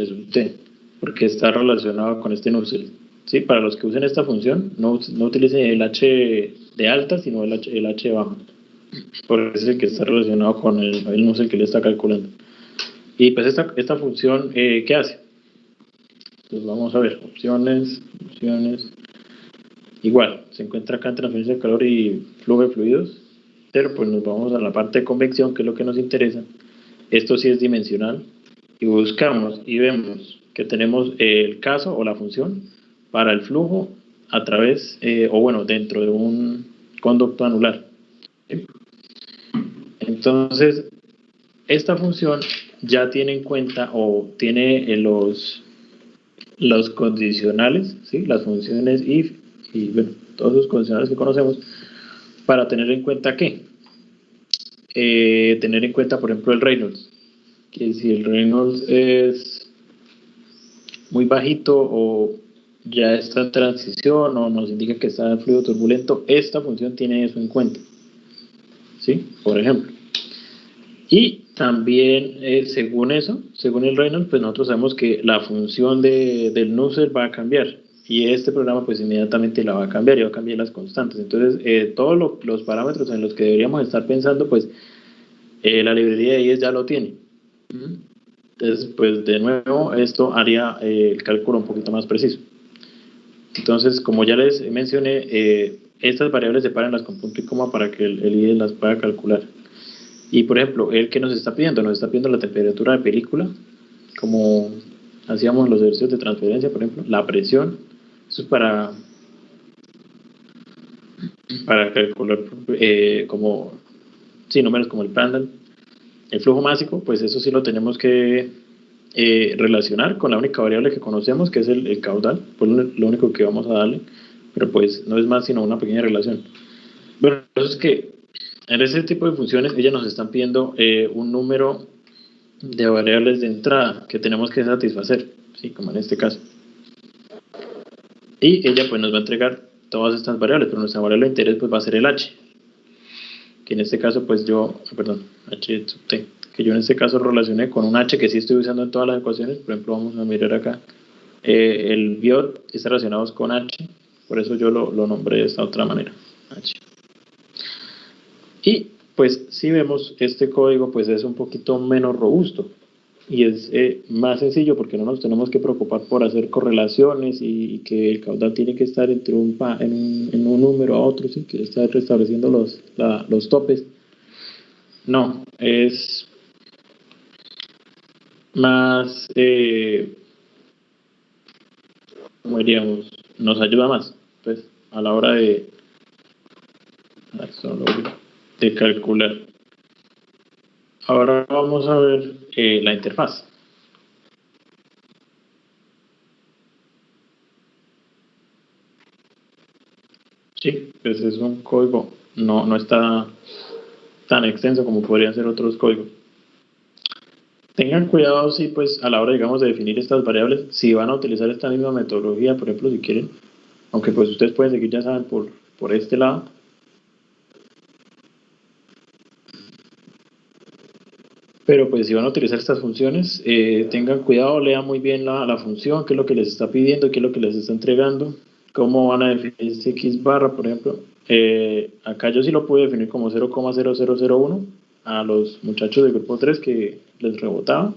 sub t, porque está relacionado con este Nusselt. ¿Sí? Para los que usen esta función, no utilicen el H de alta, sino el H de baja, porque es el que está relacionado con el Nusselt que le está calculando. Y pues esta función, ¿qué hace? Pues vamos a ver, opciones. Igual, se encuentra acá en transferencia de calor y flujo de fluidos, pero pues nos vamos a la parte de convección, que es lo que nos interesa. Esto sí es dimensional, y buscamos y vemos que tenemos el caso o la función para el flujo a través, o bueno, dentro de un conducto anular. ¿Sí? Entonces, esta función ya tiene en cuenta o tiene los condicionales, ¿sí? Las funciones if y bueno, todos los condicionales que conocemos, para tener en cuenta ¿qué? Tener en cuenta, por ejemplo, el Reynolds, que si el Reynolds es muy bajito o ya está en transición o nos indica que está en fluido turbulento, esta función tiene eso en cuenta, ¿sí? Por ejemplo. Y también, según el Reynolds, pues nosotros sabemos que la función del Nusselt va a cambiar. Y este programa pues inmediatamente la va a cambiar y va a cambiar las constantes. Entonces, todos los parámetros en los que deberíamos estar pensando, pues la librería de IES ya lo tiene. Entonces, pues de nuevo, esto haría el cálculo un poquito más preciso. Entonces, como ya les mencioné, estas variables sepárenlas con punto y coma para que el IES las pueda calcular. Y por ejemplo, ¿el que nos está pidiendo? Nos está pidiendo la temperatura de película, como hacíamos los ejercicios de transferencia, por ejemplo, la presión. Eso es para calcular números como el Prandtl. El flujo másico, pues eso sí lo tenemos que relacionar con la única variable que conocemos, que es el caudal, pues lo único que vamos a darle, pero pues no es más sino una pequeña relación. Bueno, eso es que en ese tipo de funciones ellas nos están pidiendo un número de variables de entrada que tenemos que satisfacer, ¿sí? Como en este caso. Y ella pues nos va a entregar todas estas variables, pero nuestra variable de interés pues va a ser el H, que en este caso pues H sub t, que yo en este caso relacioné con un H que sí estoy usando en todas las ecuaciones. Por ejemplo, vamos a mirar acá El BIOT está relacionado con H, por eso yo lo nombré de esta otra manera, H. Y pues si vemos este código pues es un poquito menos robusto y es más sencillo porque no nos tenemos que preocupar por hacer correlaciones y que el caudal tiene que estar entre en un número a otro, ¿sí? Que está restableciendo los topes. No, es más, como diríamos, nos ayuda más pues, a la hora de calcular. Ahora vamos a ver la interfaz. Sí, pues es un código, no está tan extenso como podrían ser otros códigos. Tengan cuidado si pues a la hora digamos de definir estas variables, si van a utilizar esta misma metodología, por ejemplo si quieren, aunque pues ustedes pueden seguir ya saben por este lado. Pero pues si van a utilizar estas funciones, tengan cuidado, lean muy bien la función, qué es lo que les está pidiendo, qué es lo que les está entregando, cómo van a definir este X barra, por ejemplo. Acá yo sí lo pude definir como 0,0001 a los muchachos del grupo 3 que les rebotaba.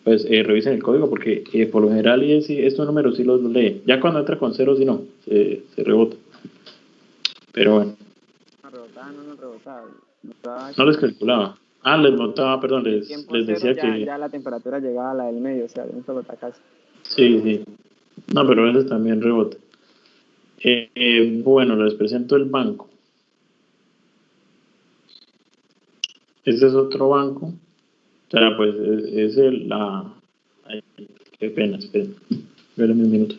Pues revisen el código porque por lo general estos números sí los lee. Ya cuando entra con ceros sí no, se rebota. Pero bueno. No les calculaba. Les botaba, perdón, les decía que... Ya la temperatura llegaba a la del medio, o sea, de un solo tacazo. Sí. No, pero a veces también rebota. Bueno, les presento el banco. Este es otro banco. O sea, pues es Ay, qué pena, esperen. Espérenme un minuto.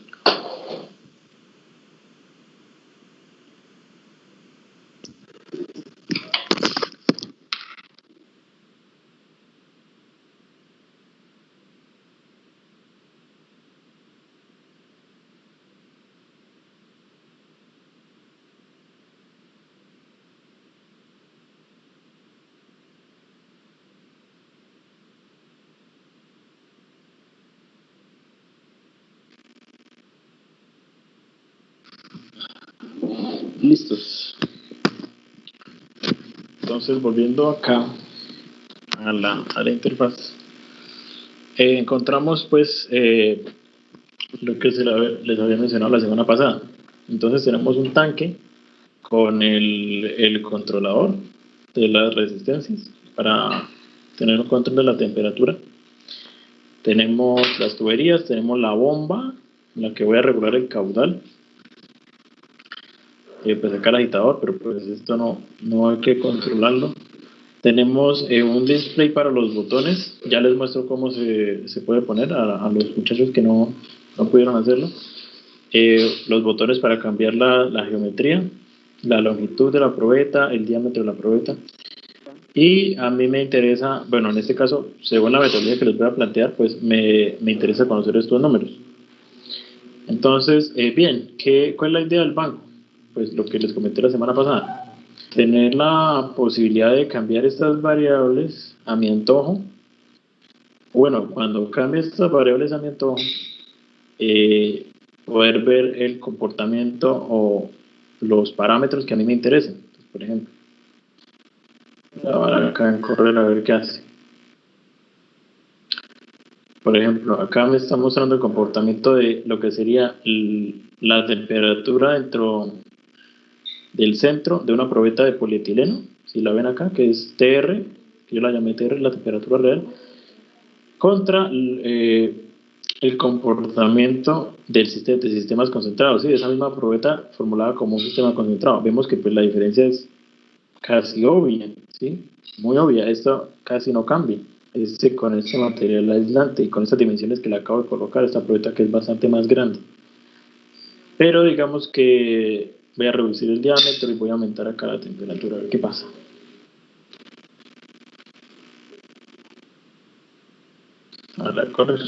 Listos. Entonces, volviendo acá a la interfaz, encontramos pues lo que les había mencionado la semana pasada. Entonces tenemos un tanque con el controlador de las resistencias para tener un control de la temperatura. Tenemos las tuberías, tenemos la bomba en la que voy a regular el caudal. Pues acá el agitador, pero pues esto no hay que controlarlo. Tenemos un display para los botones, ya les muestro cómo se puede poner a los muchachos que no pudieron hacerlo. Los botones para cambiar la geometría, la longitud de la probeta, el diámetro de la probeta. Y a mí me interesa, bueno, en este caso, según la metodología que les voy a plantear, pues me interesa conocer estos números. Entonces, bien, ¿cuál es la idea del banco? Pues lo que les comenté la semana pasada, tener la posibilidad de cambiar estas variables a mi antojo. Bueno, cuando cambie estas variables a mi antojo, poder ver el comportamiento o los parámetros que a mí me interesen. Entonces, por ejemplo, ahora acá en correr a ver qué hace. Por ejemplo, acá me está mostrando el comportamiento de lo que sería la temperatura dentro del centro de una probeta de polietileno, si la ven acá, que es TR, que yo la llamé TR, la temperatura real, contra el comportamiento de sistemas concentrados, ¿sí? De esa misma probeta formulada como un sistema concentrado. Vemos que pues, la diferencia es casi obvia, ¿sí? Muy obvia, esto casi no cambia. Con este material aislante y con estas dimensiones que le acabo de colocar, esta probeta que es bastante más grande. Pero digamos que voy a reducir el diámetro y voy a aumentar acá la temperatura, a ver qué pasa. Ahora correr.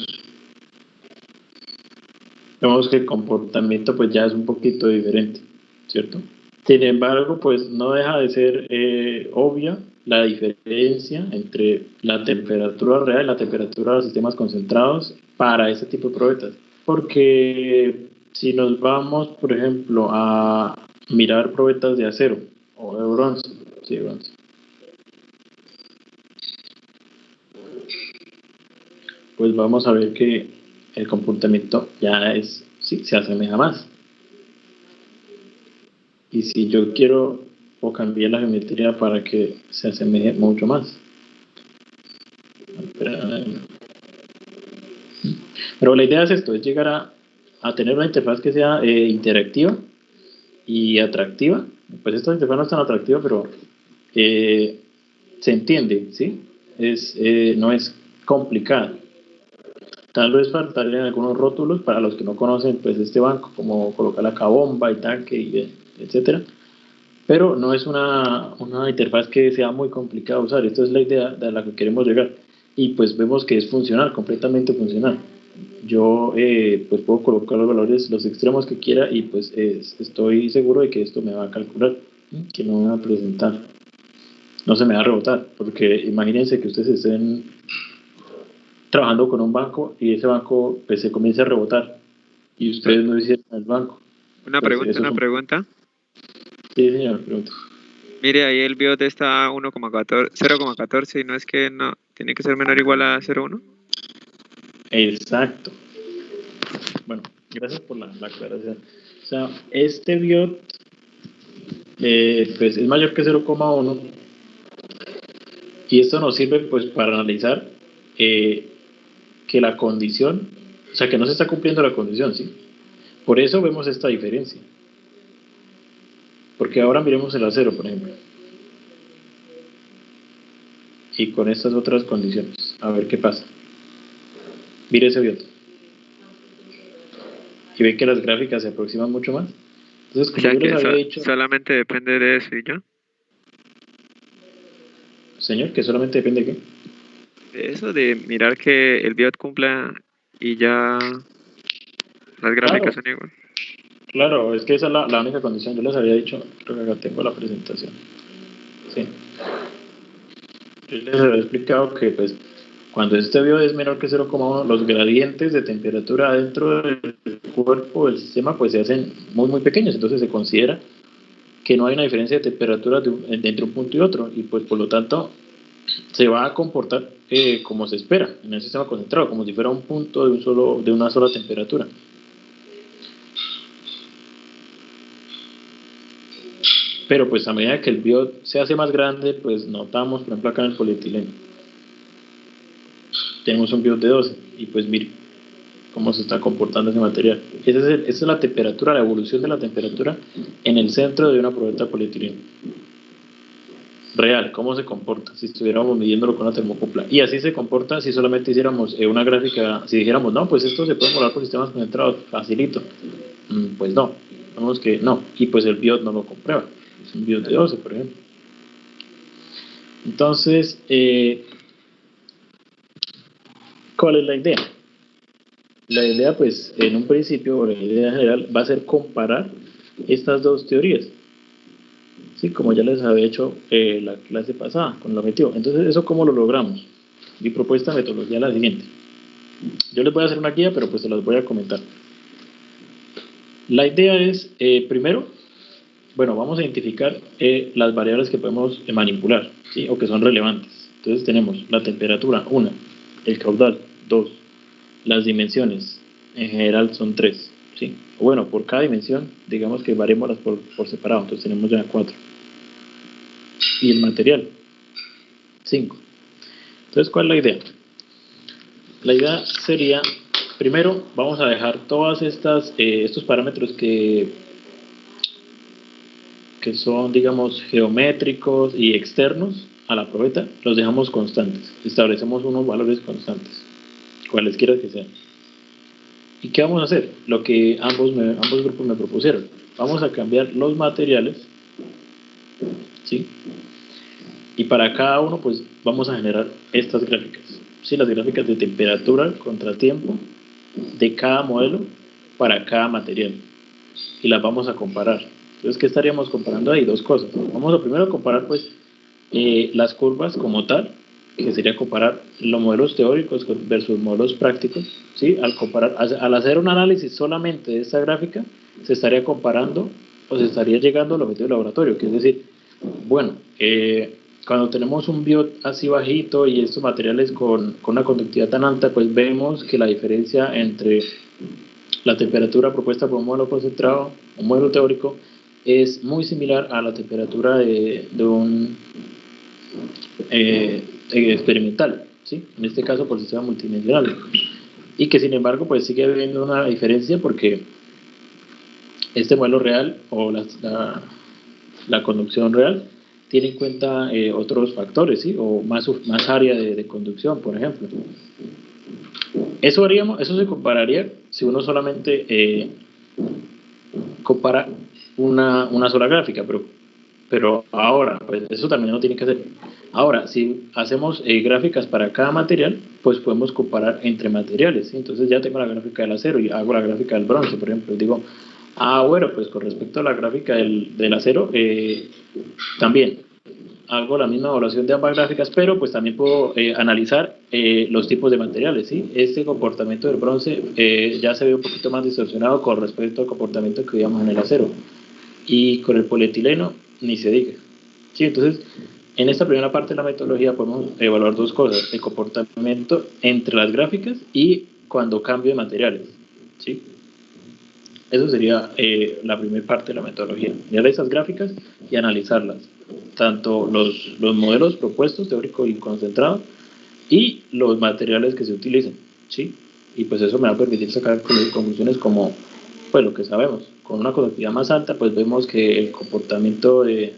Vemos que el comportamiento pues ya es un poquito diferente, ¿cierto? Sin embargo, pues no deja de ser obvia la diferencia entre la temperatura real y la temperatura de los sistemas concentrados para este tipo de probetas. Porque si nos vamos, por ejemplo, a mirar probetas de acero o de bronce, sí, bronce, pues vamos a ver que el comportamiento ya es, sí, se asemeja más. Y si yo quiero o cambiar la geometría para que se asemeje mucho más. Pero la idea es esto, es llegar a tener una interfaz que sea interactiva y atractiva. Pues esta interfaz no es tan atractiva, pero se entiende, ¿sí? No es complicada. Tal vez faltarían algunos rótulos para los que no conocen pues este banco, como colocar acá bomba y tanque, y etcétera. Pero no es una interfaz que sea muy complicada de usar. Esta es la idea de la que queremos llegar. Y pues vemos que es funcional, completamente funcional. Yo pues puedo colocar los valores, los extremos que quiera y pues estoy seguro de que esto me va a calcular, que no me va a presentar, no se me va a rebotar, porque imagínense que ustedes estén trabajando con un banco y ese banco pues se comienza a rebotar y ustedes no hicieron el banco. Una Pues, pregunta. Sí, señor, pregunta. Mire, ahí el BIOT está 0,14 y no es que no tiene que ser menor o igual a 0,1. Exacto. Bueno, gracias por la aclaración. O sea, este BIOT pues es mayor que 0,1 y esto nos sirve pues para analizar que la condición, o sea, que no se está cumpliendo la condición, ¿sí? Por eso vemos esta diferencia. Porque ahora miremos el acero, por ejemplo. Y con estas otras condiciones. A ver qué pasa. Mire ese BIOT. Y ve que las gráficas se aproximan mucho más. Entonces, como yo les había dicho... Solamente depende de eso y ya. Señor, que solamente depende de qué. De eso, de mirar que el BIOT cumpla y ya las gráficas son igual. Claro, es que esa es la única condición. Yo les había dicho, creo que acá tengo la presentación. Sí. Yo les había explicado que pues cuando este BIOT es menor que 0,1, los gradientes de temperatura dentro del cuerpo del sistema pues se hacen muy muy pequeños, entonces se considera que no hay una diferencia de temperatura entre un punto y otro, y pues por lo tanto se va a comportar como se espera en el sistema concentrado, como si fuera un punto de una sola temperatura. Pero pues a medida que el BIOT se hace más grande, pues notamos, por ejemplo acá en el polietileno, tenemos un BIOT de 12, y pues mire cómo se está comportando ese material. Esa es la temperatura, la evolución de la temperatura en el centro de una probeta de polietileno. Real, cómo se comporta si estuviéramos midiéndolo con una termocupla. Y así se comporta si solamente hiciéramos una gráfica, si dijéramos, no, pues esto se puede modelar por sistemas concentrados, facilito. Pues no, vemos que no, y pues el BIOT no lo comprueba. Es un BIOT de 12, por ejemplo. Entonces, ¿cuál es la idea? La idea, pues, en un principio, la idea general va a ser comparar estas dos teorías. Sí, como ya les había hecho la clase pasada, con el objetivo. Entonces, ¿eso cómo lo logramos? Mi propuesta de metodología es la siguiente. Yo les voy a hacer una guía, pero pues se las voy a comentar. La idea es, primero, bueno, vamos a identificar las variables que podemos manipular, ¿sí? O que son relevantes. Entonces tenemos la temperatura, 1, el caudal, 2, las dimensiones, en general son 3, ¿sí? O bueno, por cada dimensión, digamos que variémoslas por separado, entonces tenemos ya 4. Y el material, 5. Entonces, ¿cuál es la idea? La idea sería, primero, vamos a dejar todas estos parámetros que son, digamos, geométricos y externos a la probeta, los dejamos constantes. Establecemos unos valores constantes, cualesquiera que sean. ¿Y qué vamos a hacer? Lo que ambos grupos me propusieron. Vamos a cambiar los materiales, ¿sí? Y para cada uno, pues, vamos a generar estas gráficas. ¿Sí? Las gráficas de temperatura contra tiempo de cada modelo para cada material. Y las vamos a comparar. Entonces, ¿qué estaríamos comparando ahí? Dos cosas. Vamos a primero comparar, pues, las curvas como tal que sería comparar los modelos teóricos versus modelos prácticos, ¿sí? Al hacer un análisis solamente de esta gráfica, se estaría comparando o se estaría llegando a lo metido del laboratorio, que es decir, bueno, cuando tenemos un biot así bajito y estos materiales con una conductividad tan alta, pues vemos que la diferencia entre la temperatura propuesta por un modelo concentrado, un modelo teórico, es muy similar a la temperatura de un experimental, ¿sí? En este caso por sistema multidimensional, y que sin embargo pues sigue habiendo una diferencia porque este modelo real o la conducción real tiene en cuenta otros factores, ¿sí? O más área de conducción, por ejemplo. Eso se compararía si uno solamente compara una sola gráfica, pero ahora, pues eso también lo tiene que hacer. Ahora, si hacemos gráficas para cada material, pues podemos comparar entre materiales, ¿sí? Entonces ya tengo la gráfica del acero y hago la gráfica del bronce, por ejemplo, y digo, bueno, pues con respecto a la gráfica del acero, también hago la misma evaluación de ambas gráficas, pero pues también puedo analizar los tipos de materiales, ¿sí? Este comportamiento del bronce ya se ve un poquito más distorsionado con respecto al comportamiento que veíamos en el acero, y con el polietileno ni se diga, ¿sí? Entonces, en esta primera parte de la metodología podemos evaluar dos cosas: el comportamiento entre las gráficas y cuando cambio de materiales, ¿sí? Eso sería la primera parte de la metodología, mirar esas gráficas y analizarlas, tanto los modelos propuestos, teórico y concentrado, y los materiales que se utilizan, ¿sí? Y pues eso me va a permitir sacar conclusiones como, pues lo que sabemos, con una conductividad más alta, pues vemos que el comportamiento del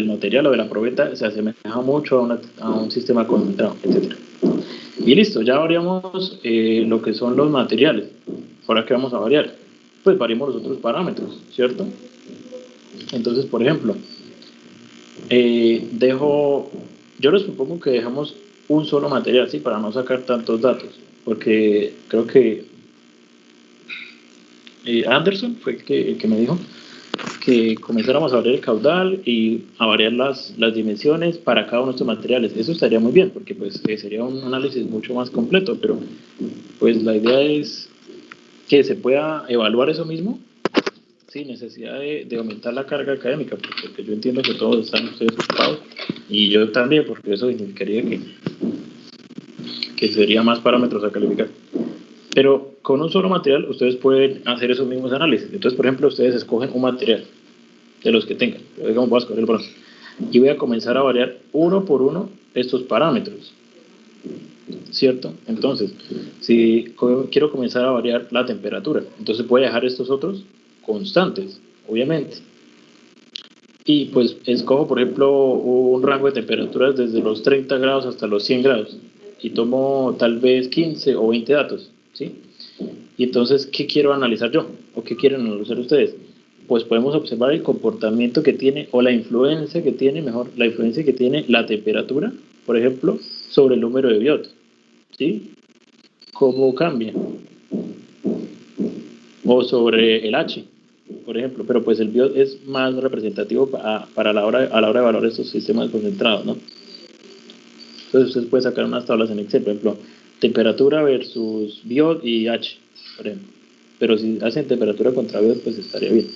material o de la probeta se asemeja mucho a un sistema concentrado, etc. Y listo, ya variamos lo que son los materiales. Ahora, ¿qué vamos a variar? Pues variamos los otros parámetros, ¿cierto? Entonces, por ejemplo, yo les propongo que dejamos un solo material, ¿sí? Para no sacar tantos datos, porque creo que Anderson fue el que me dijo que comenzáramos a variar el caudal y a variar las dimensiones para cada uno de estos materiales. Eso estaría muy bien, porque pues sería un análisis mucho más completo, pero pues la idea es que se pueda evaluar eso mismo sin necesidad de aumentar la carga académica, porque yo entiendo que todos están ustedes ocupados, y yo también, porque eso significaría que sería más parámetros a calificar. Pero con un solo material ustedes pueden hacer esos mismos análisis. Entonces, por ejemplo, ustedes escogen un material de los que tengan. Digamos, voy a escoger el bronce y voy a comenzar a variar uno por uno estos parámetros, ¿cierto? Entonces, si quiero comenzar a variar la temperatura, entonces voy a dejar estos otros constantes, obviamente. Y pues escojo, por ejemplo, un rango de temperaturas desde los 30 grados hasta los 100 grados y tomo tal vez 15 o 20 datos, ¿sí? Y entonces, ¿qué quiero analizar yo? ¿O qué quieren analizar ustedes? Pues podemos observar el comportamiento que tiene, o la influencia que tiene, mejor, la influencia que tiene la temperatura, por ejemplo, sobre el número de biot, ¿sí? ¿Cómo cambia? O sobre el H, por ejemplo, pero pues el biot es más representativo a la hora de evaluar estos sistemas concentrados, ¿no? Entonces ustedes pueden sacar unas tablas en Excel, por ejemplo, temperatura versus biot y H, por ejemplo. Pero si hacen temperatura contra biot, pues estaría bien.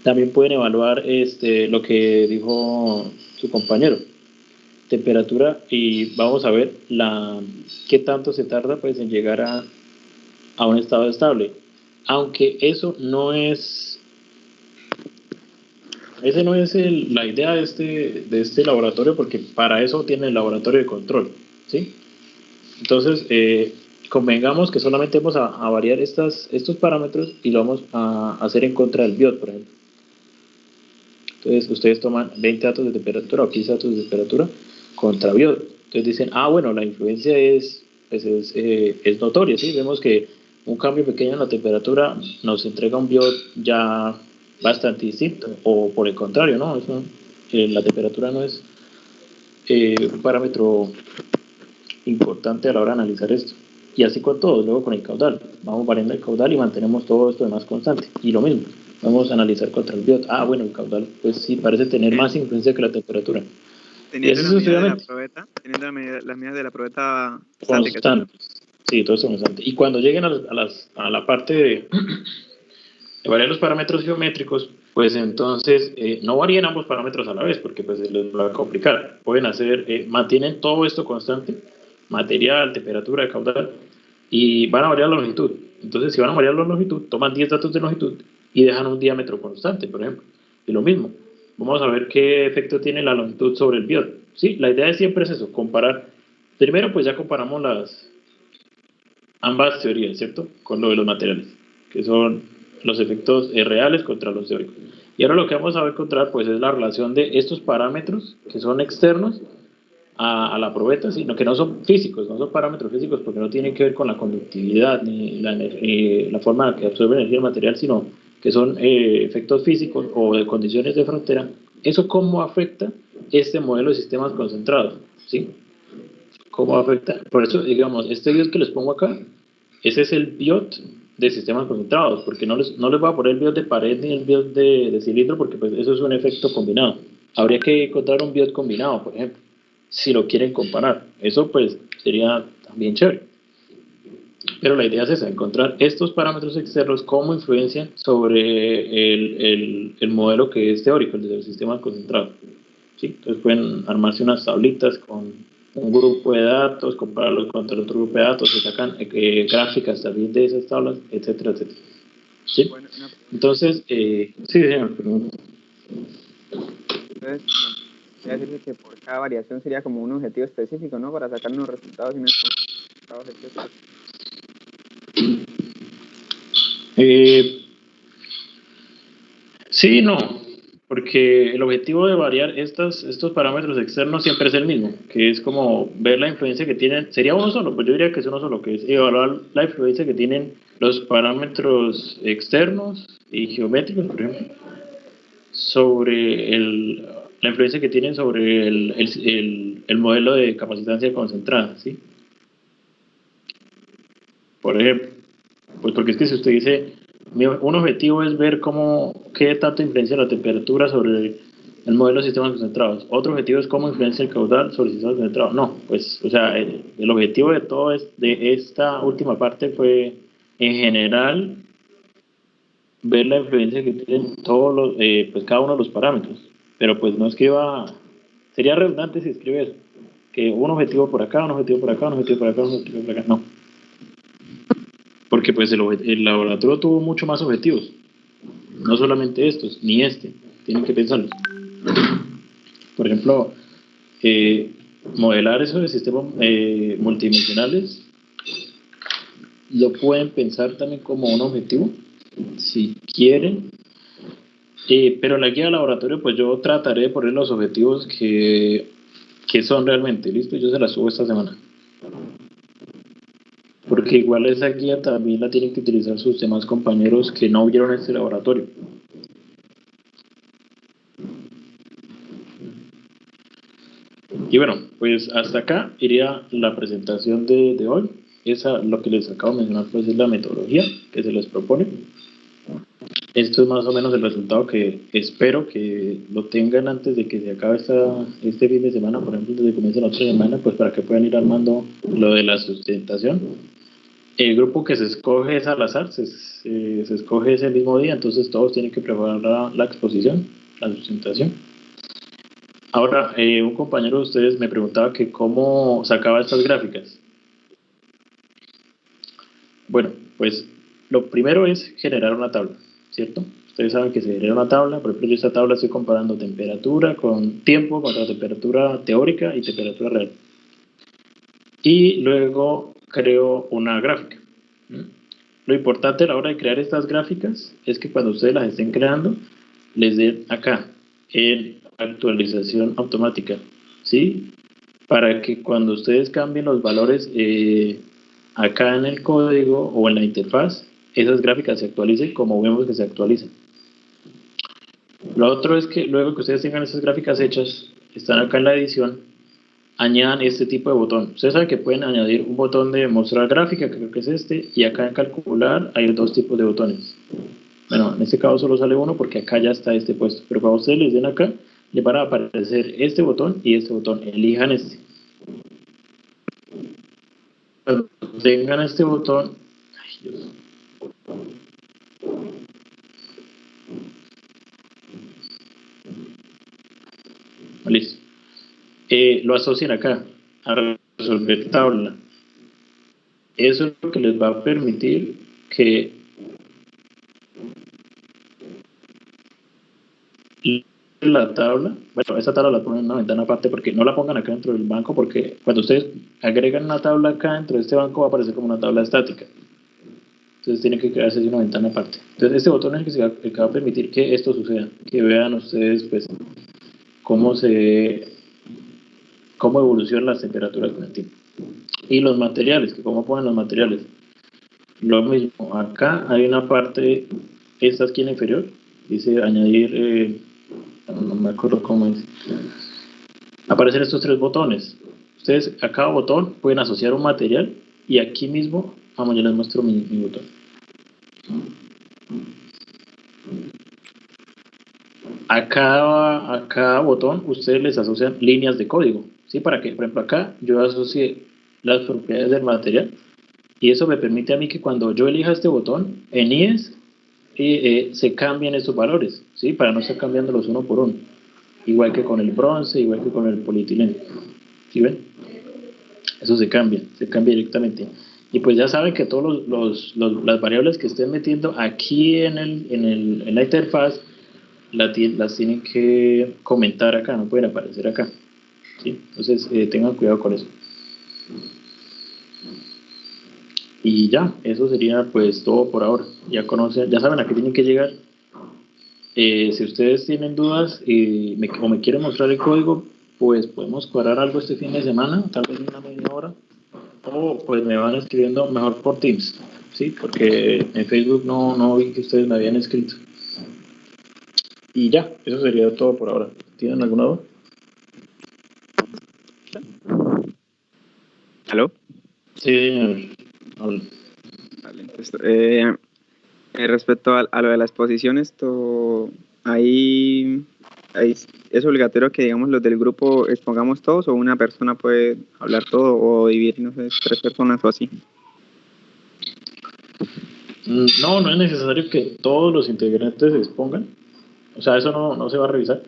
También pueden evaluar lo que dijo su compañero, temperatura, y vamos a ver qué tanto se tarda pues en llegar a un estado estable. Aunque eso no es la idea de este laboratorio, porque para eso tiene el laboratorio de control, ¿sí? Entonces, convengamos que solamente vamos a variar estos parámetros y lo vamos a hacer en contra del biot, por ejemplo. Entonces, ustedes toman 20 datos de temperatura o 15 datos de temperatura contra biot. Entonces dicen, bueno, la influencia es notoria, ¿sí? Vemos que un cambio pequeño en la temperatura nos entrega un biot ya bastante distinto, o por el contrario, ¿no? La temperatura no es un parámetro importante a la hora de analizar esto. Y así con todo, luego con el caudal. Vamos variando el caudal y mantenemos todo esto demás constante. Y lo mismo, vamos a analizar contra el biot. Bueno, el caudal, pues sí, parece tener más influencia que la temperatura. Teniendo así la medida de la sucesivamente. probeta, teniendo las medidas de la probeta estáticas. Constantes. Sí, todo eso constante. Y cuando lleguen a la parte de variar los parámetros geométricos, pues entonces no varían ambos parámetros a la vez, porque pues se les va a complicar. Pueden hacer, mantienen todo esto constante, material, temperatura, caudal, y van a variar la longitud. Entonces, si van a variar la longitud, toman 10 datos de longitud y dejan un diámetro constante, por ejemplo. Y lo mismo, vamos a ver qué efecto tiene la longitud sobre el biot. Sí, la idea siempre es eso, comparar. Primero, pues ya comparamos ambas teorías, ¿cierto? Con lo de los materiales, que son los efectos reales contra los teóricos. Y ahora lo que vamos a encontrar, pues, es la relación de estos parámetros que son externos a la probeta, sino que no son físicos, no son parámetros físicos porque no tienen que ver con la conductividad ni la forma en que absorbe energía el material, sino que son efectos físicos o de condiciones de frontera. ¿Eso cómo afecta este modelo de sistemas concentrados? ¿Sí? ¿Cómo afecta? Por eso, digamos, este biot que les pongo acá, ese es el biot de sistemas concentrados, porque no les voy a poner el biot de pared ni el biot de cilindro, porque pues eso es un efecto combinado. Habría que encontrar un biot combinado, por ejemplo, si lo quieren comparar. Eso pues sería también chévere. Pero la idea es esa, encontrar estos parámetros externos cómo influencian sobre el modelo que es teórico, el de los sistemas concentrados. ¿Sí? Entonces pueden armarse unas tablitas con un grupo de datos, compararlos contra otro grupo de datos, se sacan gráficas también de esas tablas, etcétera, etcétera. ¿Sí? Bueno, Entonces, sí, señor. entonces, voy a decir que por cada variación sería como un objetivo específico, ¿no? Para sacar unos resultados y unos resultados específicos. Sí, no, porque el objetivo de variar estos parámetros externos siempre es el mismo, que es como ver la influencia que tienen, sería uno solo, pues yo diría que es uno solo, que es evaluar la influencia que tienen los parámetros externos y geométricos, por ejemplo, sobre la influencia que tienen sobre el modelo de capacitancia concentrada, ¿sí? Por ejemplo, pues porque es que si usted dice, un objetivo es ver qué tanto influencia la temperatura sobre el modelo de sistemas concentrados. Otro objetivo es cómo influencia el caudal sobre el sistema concentrado. No, pues, o sea, el objetivo de esta última parte fue, en general, ver la influencia que tienen pues cada uno de los parámetros. Pero pues no escriba, sería redundante si escribe eso, que un objetivo por acá, un objetivo por acá, un objetivo por acá, un objetivo por acá, no. Porque pues el laboratorio tuvo mucho más objetivos, no solamente estos, ni tienen que pensarlos. Por ejemplo, modelar esos sistemas multidimensionales lo pueden pensar también como un objetivo, si quieren, pero en la guía de laboratorio pues yo trataré de poner los objetivos que son realmente, listo, yo se las subo esta semana. Porque igual esa guía también la tienen que utilizar sus demás compañeros que no vieron este laboratorio. Y bueno, pues hasta acá iría la presentación de hoy. Lo que les acabo de mencionar pues es la metodología que se les propone. Esto es más o menos el resultado que espero que lo tengan antes de que se acabe este fin de semana, por ejemplo, desde que comience la otra semana, pues para que puedan ir armando lo de la sustentación. El grupo que se escoge es al azar, se escoge ese mismo día, entonces todos tienen que preparar la exposición, la sustentación. Ahora, un compañero de ustedes me preguntaba que cómo sacaba estas gráficas. Bueno, pues lo primero es generar una tabla, ¿cierto? Ustedes saben que se genera una tabla, por ejemplo, yo esta tabla estoy comparando temperatura con tiempo contra temperatura teórica y temperatura real. Y luego creo una gráfica. Lo importante a la hora de crear estas gráficas es que cuando ustedes las estén creando, les den acá en actualización automática, ¿sí? Para que cuando ustedes cambien los valores acá en el código o en la interfaz, esas gráficas se actualicen como vemos que se actualizan. Lo otro es que luego que ustedes tengan esas gráficas hechas, están acá en la edición, añadan este tipo de botón. Ustedes saben que pueden añadir un botón de mostrar gráfica, que creo que es este, y acá en calcular hay dos tipos de botones. Bueno, en este caso solo sale uno porque acá ya está este puesto, pero cuando ustedes les den acá, le van a aparecer este botón y este botón. Elijan este. Cuando tengan este botón, ay, Dios. Listo. Lo asocian acá a resolver tabla. Eso es lo que les va a permitir que la tabla, bueno, esa tabla la ponen en una ventana aparte, porque no la pongan acá dentro del banco, porque cuando ustedes agregan una tabla acá dentro de este banco va a aparecer como una tabla estática. Entonces tiene que crearse una ventana aparte. Entonces este botón es el que va a permitir que esto suceda, que vean ustedes pues cómo evolucionan las temperaturas con el tiempo. Y los materiales, que cómo ponen los materiales. Lo mismo, acá hay una parte, esta esquina inferior, dice añadir, no me acuerdo cómo es. Aparecen estos 3 botones. Ustedes a cada botón pueden asociar un material y aquí mismo, vamos, yo les muestro mi botón. A cada botón ustedes les asocian líneas de código, ¿sí? Para que, por ejemplo, acá yo asocie las propiedades del material y eso me permite a mí que cuando yo elija este botón en IES se cambien estos valores, ¿sí? Para no estar cambiándolos uno por uno, igual que con el bronce, igual que con el polietileno, ¿sí ven? Eso se cambia directamente. Y pues ya saben que todas las variables que estén metiendo aquí en la interfaz las tienen que comentar acá, no pueden aparecer acá, ¿sí? Entonces tengan cuidado con eso. Y ya, eso sería pues todo por ahora. Ya conocen, ya saben a qué tienen que llegar. Si ustedes tienen dudas o me quieren mostrar el código, pues podemos cuadrar algo este fin de semana, tal vez una media hora, o pues me van escribiendo mejor por Teams, ¿sí? Porque en Facebook no vi que ustedes me habían escrito. Y ya, eso sería todo por ahora. ¿Tienen alguna duda? ¿Aló? Sí, hola. Vale, entonces, respecto a lo de las posiciones, ahí es obligatorio que, digamos, los del grupo expongamos todos, o una persona puede hablar todo, o dividir, no sé, 3 personas o así. No es necesario que todos los integrantes se expongan. O sea, eso no se va a revisar.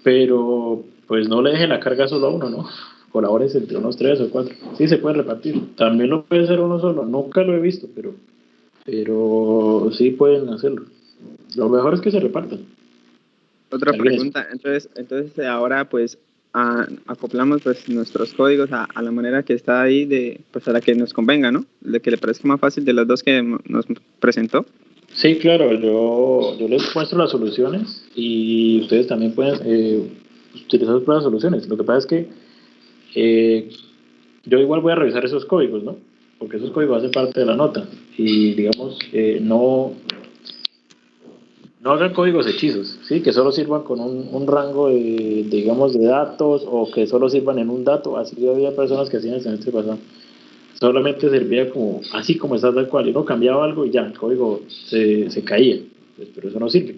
Pero pues no le dejen la carga solo a uno, ¿no? Colabores entre unos 3 o 4. Sí, se puede repartir. También lo puede hacer uno solo. Nunca lo he visto, pero sí pueden hacerlo. Lo mejor es que se repartan. Otra pregunta, entonces ahora pues acoplamos pues nuestros códigos a la manera que está ahí, pues a la que nos convenga, ¿no? De que le parezca más fácil de los dos que nos presentó. Sí, claro, yo les muestro las soluciones y ustedes también pueden utilizar las soluciones. Lo que pasa es que yo igual voy a revisar esos códigos, ¿no? Porque esos códigos hacen parte de la nota y digamos, no hagan códigos hechizos, ¿sí? Que solo sirvan con un rango digamos, de datos o que solo sirvan en un dato. Así que había personas que hacían el semestre pasado. Solamente servía como, así como está tal cual. Y uno cambiaba algo y ya, el código se caía. Pues, pero eso no sirve.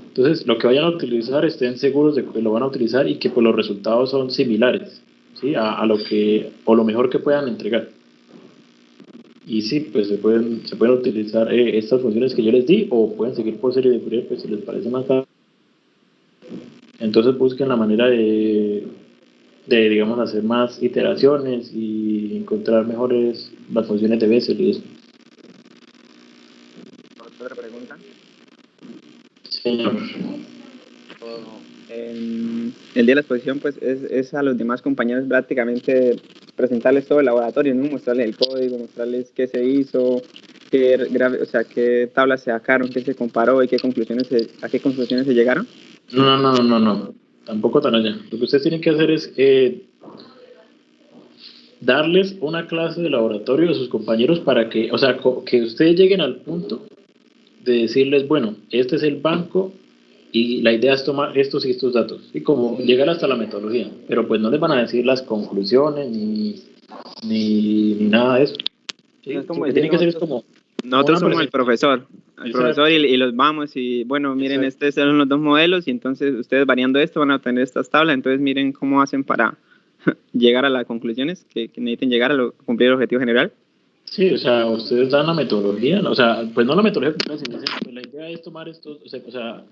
Entonces, lo que vayan a utilizar, estén seguros de que lo van a utilizar y que pues, los resultados son similares, ¿sí? A lo que, o lo mejor que puedan entregar. Y sí, pues se pueden utilizar estas funciones que yo les di o pueden seguir por serie de Fourier, pues si les parece más fácil. Entonces busquen la manera de digamos, hacer más iteraciones y encontrar mejores las funciones de Bessel y eso. ¿Otra pregunta? Señor. El día de la exposición pues es a los demás compañeros prácticamente presentarles todo el laboratorio, ¿no? Mostrarles el código, mostrarles qué se hizo, qué tablas se sacaron, qué se comparó y a qué conclusiones se llegaron. No. Tampoco tan allá. Lo que ustedes tienen que hacer es darles una clase de laboratorio a sus compañeros para que, o sea, que ustedes lleguen al punto de decirles, bueno, este es el banco y la idea es tomar estos y estos datos, y como llegar hasta la metodología, pero pues no les van a decir las conclusiones ni nada de eso. ¿Sí? Lo que tienen que hacer es como Nosotros somos el profesor. El Exacto. profesor y los vamos y bueno, miren, Exacto. estos son los dos modelos y entonces ustedes variando esto van a obtener estas tablas, entonces miren cómo hacen para llegar a las conclusiones que necesiten llegar a cumplir el objetivo general. Sí, o sea, ustedes dan la metodología, ¿no? O sea, pues no la metodología completa, sino pues la idea es tomar estos, o sea,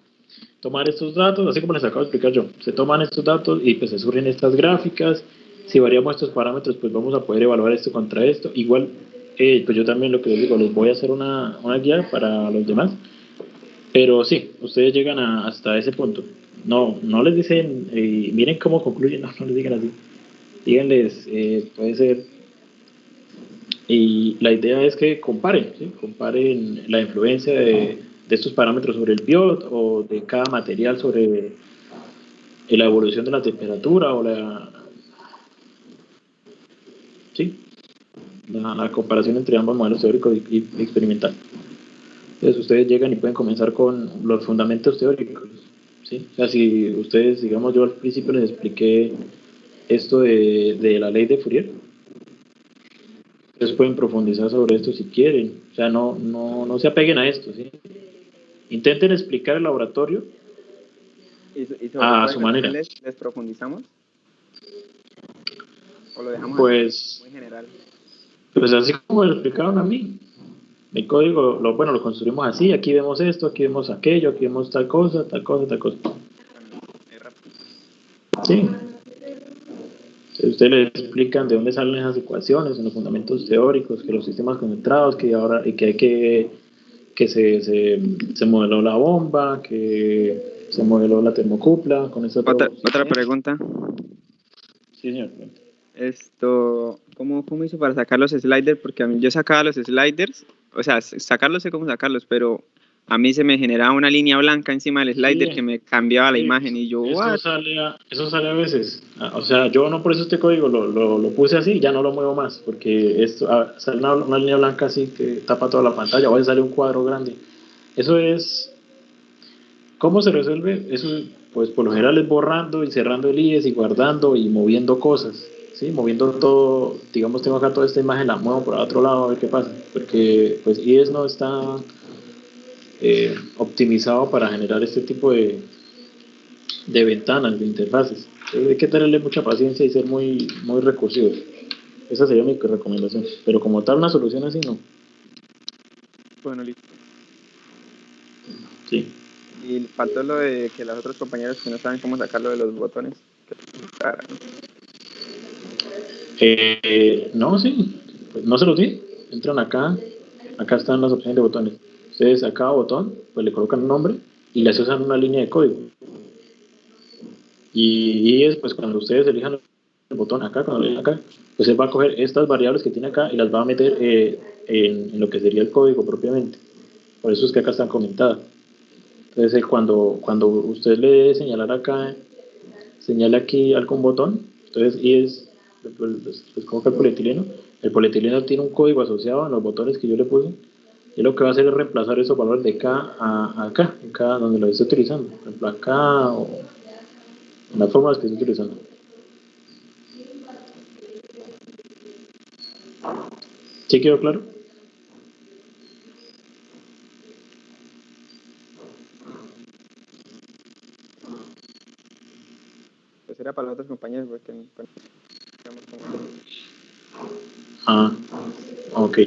tomar estos datos, así como les acabo de explicar yo, se toman estos datos y pues se surgen estas gráficas, si variamos estos parámetros, pues vamos a poder evaluar esto contra esto, igual, pues yo también lo que les digo, les voy a hacer una guía para los demás, pero sí, ustedes llegan hasta ese punto, no les dicen, miren cómo concluyen, no les digan así, díganles, puede ser. Y la idea es que comparen, ¿sí? Comparen la influencia de estos parámetros sobre el biot o de cada material sobre la evolución de la temperatura o la comparación entre ambos modelos teóricos y experimental. Entonces ustedes llegan y pueden comenzar con los fundamentos teóricos, ¿sí? O sea, si ustedes, digamos, yo al principio les expliqué esto de la ley de Fourier, ustedes pueden profundizar sobre esto si quieren, o sea, no se apeguen a esto, ¿sí? Intenten explicar el laboratorio ¿Y sobre a todo su en manera. les profundizamos? ¿O lo dejamos Pues, muy general? pues así como lo explicaron a mí, el código, lo construimos así, aquí vemos esto, aquí vemos aquello, aquí vemos tal cosa, tal cosa, tal cosa. Sí. Entonces, ustedes les explican de dónde salen esas ecuaciones, en los fundamentos teóricos, que los sistemas concentrados, que ahora y que hay que se modeló la bomba, que se modeló la termocupla, con eso Otra pregunta. Sí, señor. ¿Cómo hizo para sacar los sliders? Porque a mí yo sacaba los sliders, o sea, sacarlos sé cómo sacarlos, pero a mí se me generaba una línea blanca encima del slider que me cambiaba la imagen y yo, eso sale a veces. O sea, yo no por eso este código lo puse así y ya no lo muevo más, porque esto sale una línea blanca así que tapa toda la pantalla, o a veces sale un cuadro grande. Eso es... ¿Cómo se resuelve? Eso, pues por lo general es borrando y cerrando el IES y guardando y moviendo cosas, ¿sí? Moviendo todo, digamos, tengo acá toda esta imagen, la muevo por otro lado a ver qué pasa, porque pues IES no está optimizado para generar este tipo de ventanas, de interfaces. Entonces hay que tenerle mucha paciencia y ser muy recursivos. Esa sería mi recomendación. Pero como tal, una solución así no. Bueno, listo. Sí. Y faltó lo de que los otros compañeros que no saben cómo sacarlo de los botones. No, sí. Pues no se los di. Entran acá. Acá están las opciones de botones. Ustedes a cada botón, pues le colocan un nombre y le asocian una línea de código. Y es pues cuando ustedes elijan el botón acá, cuando lo elijan acá, pues él va a coger estas variables que tiene acá y las va a meter en lo que sería el código propiamente. Por eso es que acá están comentadas. Entonces cuando usted le debe señalar acá, señala aquí algún botón, entonces y es pues coloca el polietileno tiene un código asociado a los botones que yo le puse, y lo que va a hacer es reemplazar esos valores de acá a acá, donde lo esté utilizando, por ejemplo acá o en las formas que estoy utilizando. ¿Sí quedó claro? Pues era para los otros compañeros porque Ah, ok.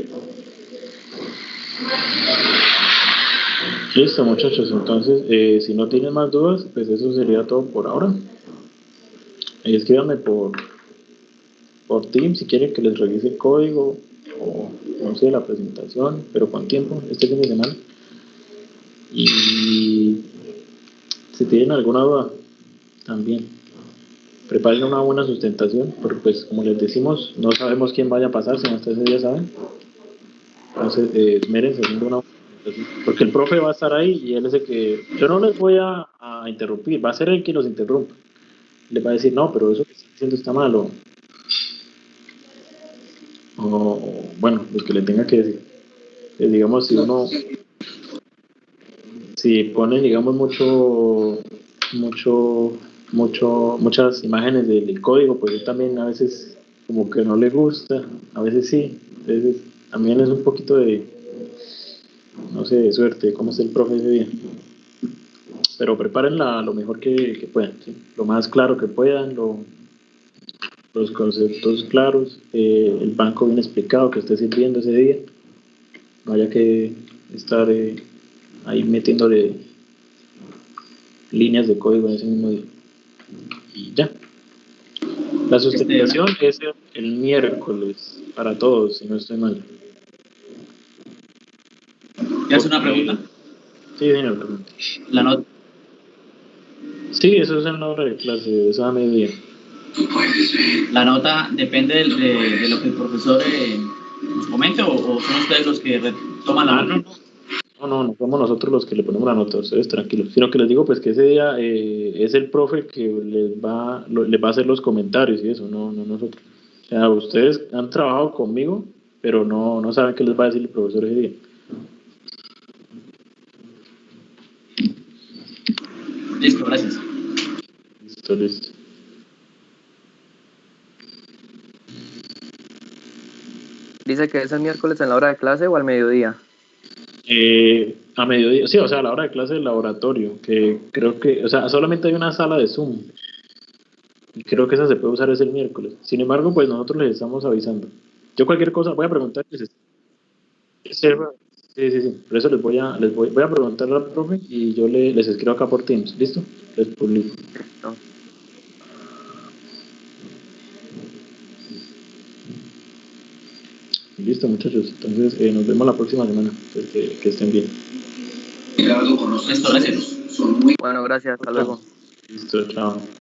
Listo, muchachos. Entonces, si no tienen más dudas, pues eso sería todo por ahora. Escríbanme por Teams si quieren que les revise el código o no sé, la presentación, pero con tiempo, este fin de semana. Y si tienen alguna duda, también preparen una buena sustentación, porque pues como les decimos, no sabemos quién vaya a pasar, si ustedes ya saben. Entonces, esmérense haciendo una, porque el profe va a estar ahí y él es el que, yo no les voy a interrumpir, va a ser el que los interrumpa. Les va a decir, no, pero eso que están haciendo está mal, o bueno, lo que le tenga que decir. Digamos, si pone, digamos, muchas imágenes del código, pues él también a veces como que no le gusta, a veces sí, entonces también es un poquito de no sé, de suerte, cómo es el profe ese día. Pero prepárenla lo mejor que puedan, ¿sí? Lo más claro que puedan, los conceptos claros, el banco bien explicado que esté sirviendo ese día. No haya que estar ahí metiéndole líneas de código en ese mismo día. Y ya. La sustentación es el miércoles para todos, si no estoy mal. ¿Te hace una pregunta? Sí, señor, pregunta. La nota. Sí, eso es en la hora de clase, eso a mediodía. La nota depende de lo que el profesor nos comente, o son ustedes los que toman la nota. No somos nosotros los que le ponemos la nota, ustedes tranquilos. Sino que les digo pues que ese día es el profe que les va a hacer los comentarios y eso, no nosotros. O sea, ustedes han trabajado conmigo, pero no saben qué les va a decir el profesor ese día. Listo, gracias. Listo. Dice que es el miércoles en la hora de clase o al mediodía. A mediodía, sí, o sea, a la hora de clase del laboratorio, que creo que, o sea, solamente hay una sala de Zoom. Y creo que esa se puede usar es el miércoles. Sin embargo, pues nosotros les estamos avisando. Yo cualquier cosa voy a preguntarles. Sí. Por eso voy a preguntarle al profe y yo les escribo acá por Teams. ¿Listo? Les publico. No. Listo, muchachos. Entonces, nos vemos la próxima semana. Entonces, que estén bien. Listo, gracias. Bueno, gracias. Hasta luego. Listo, chao.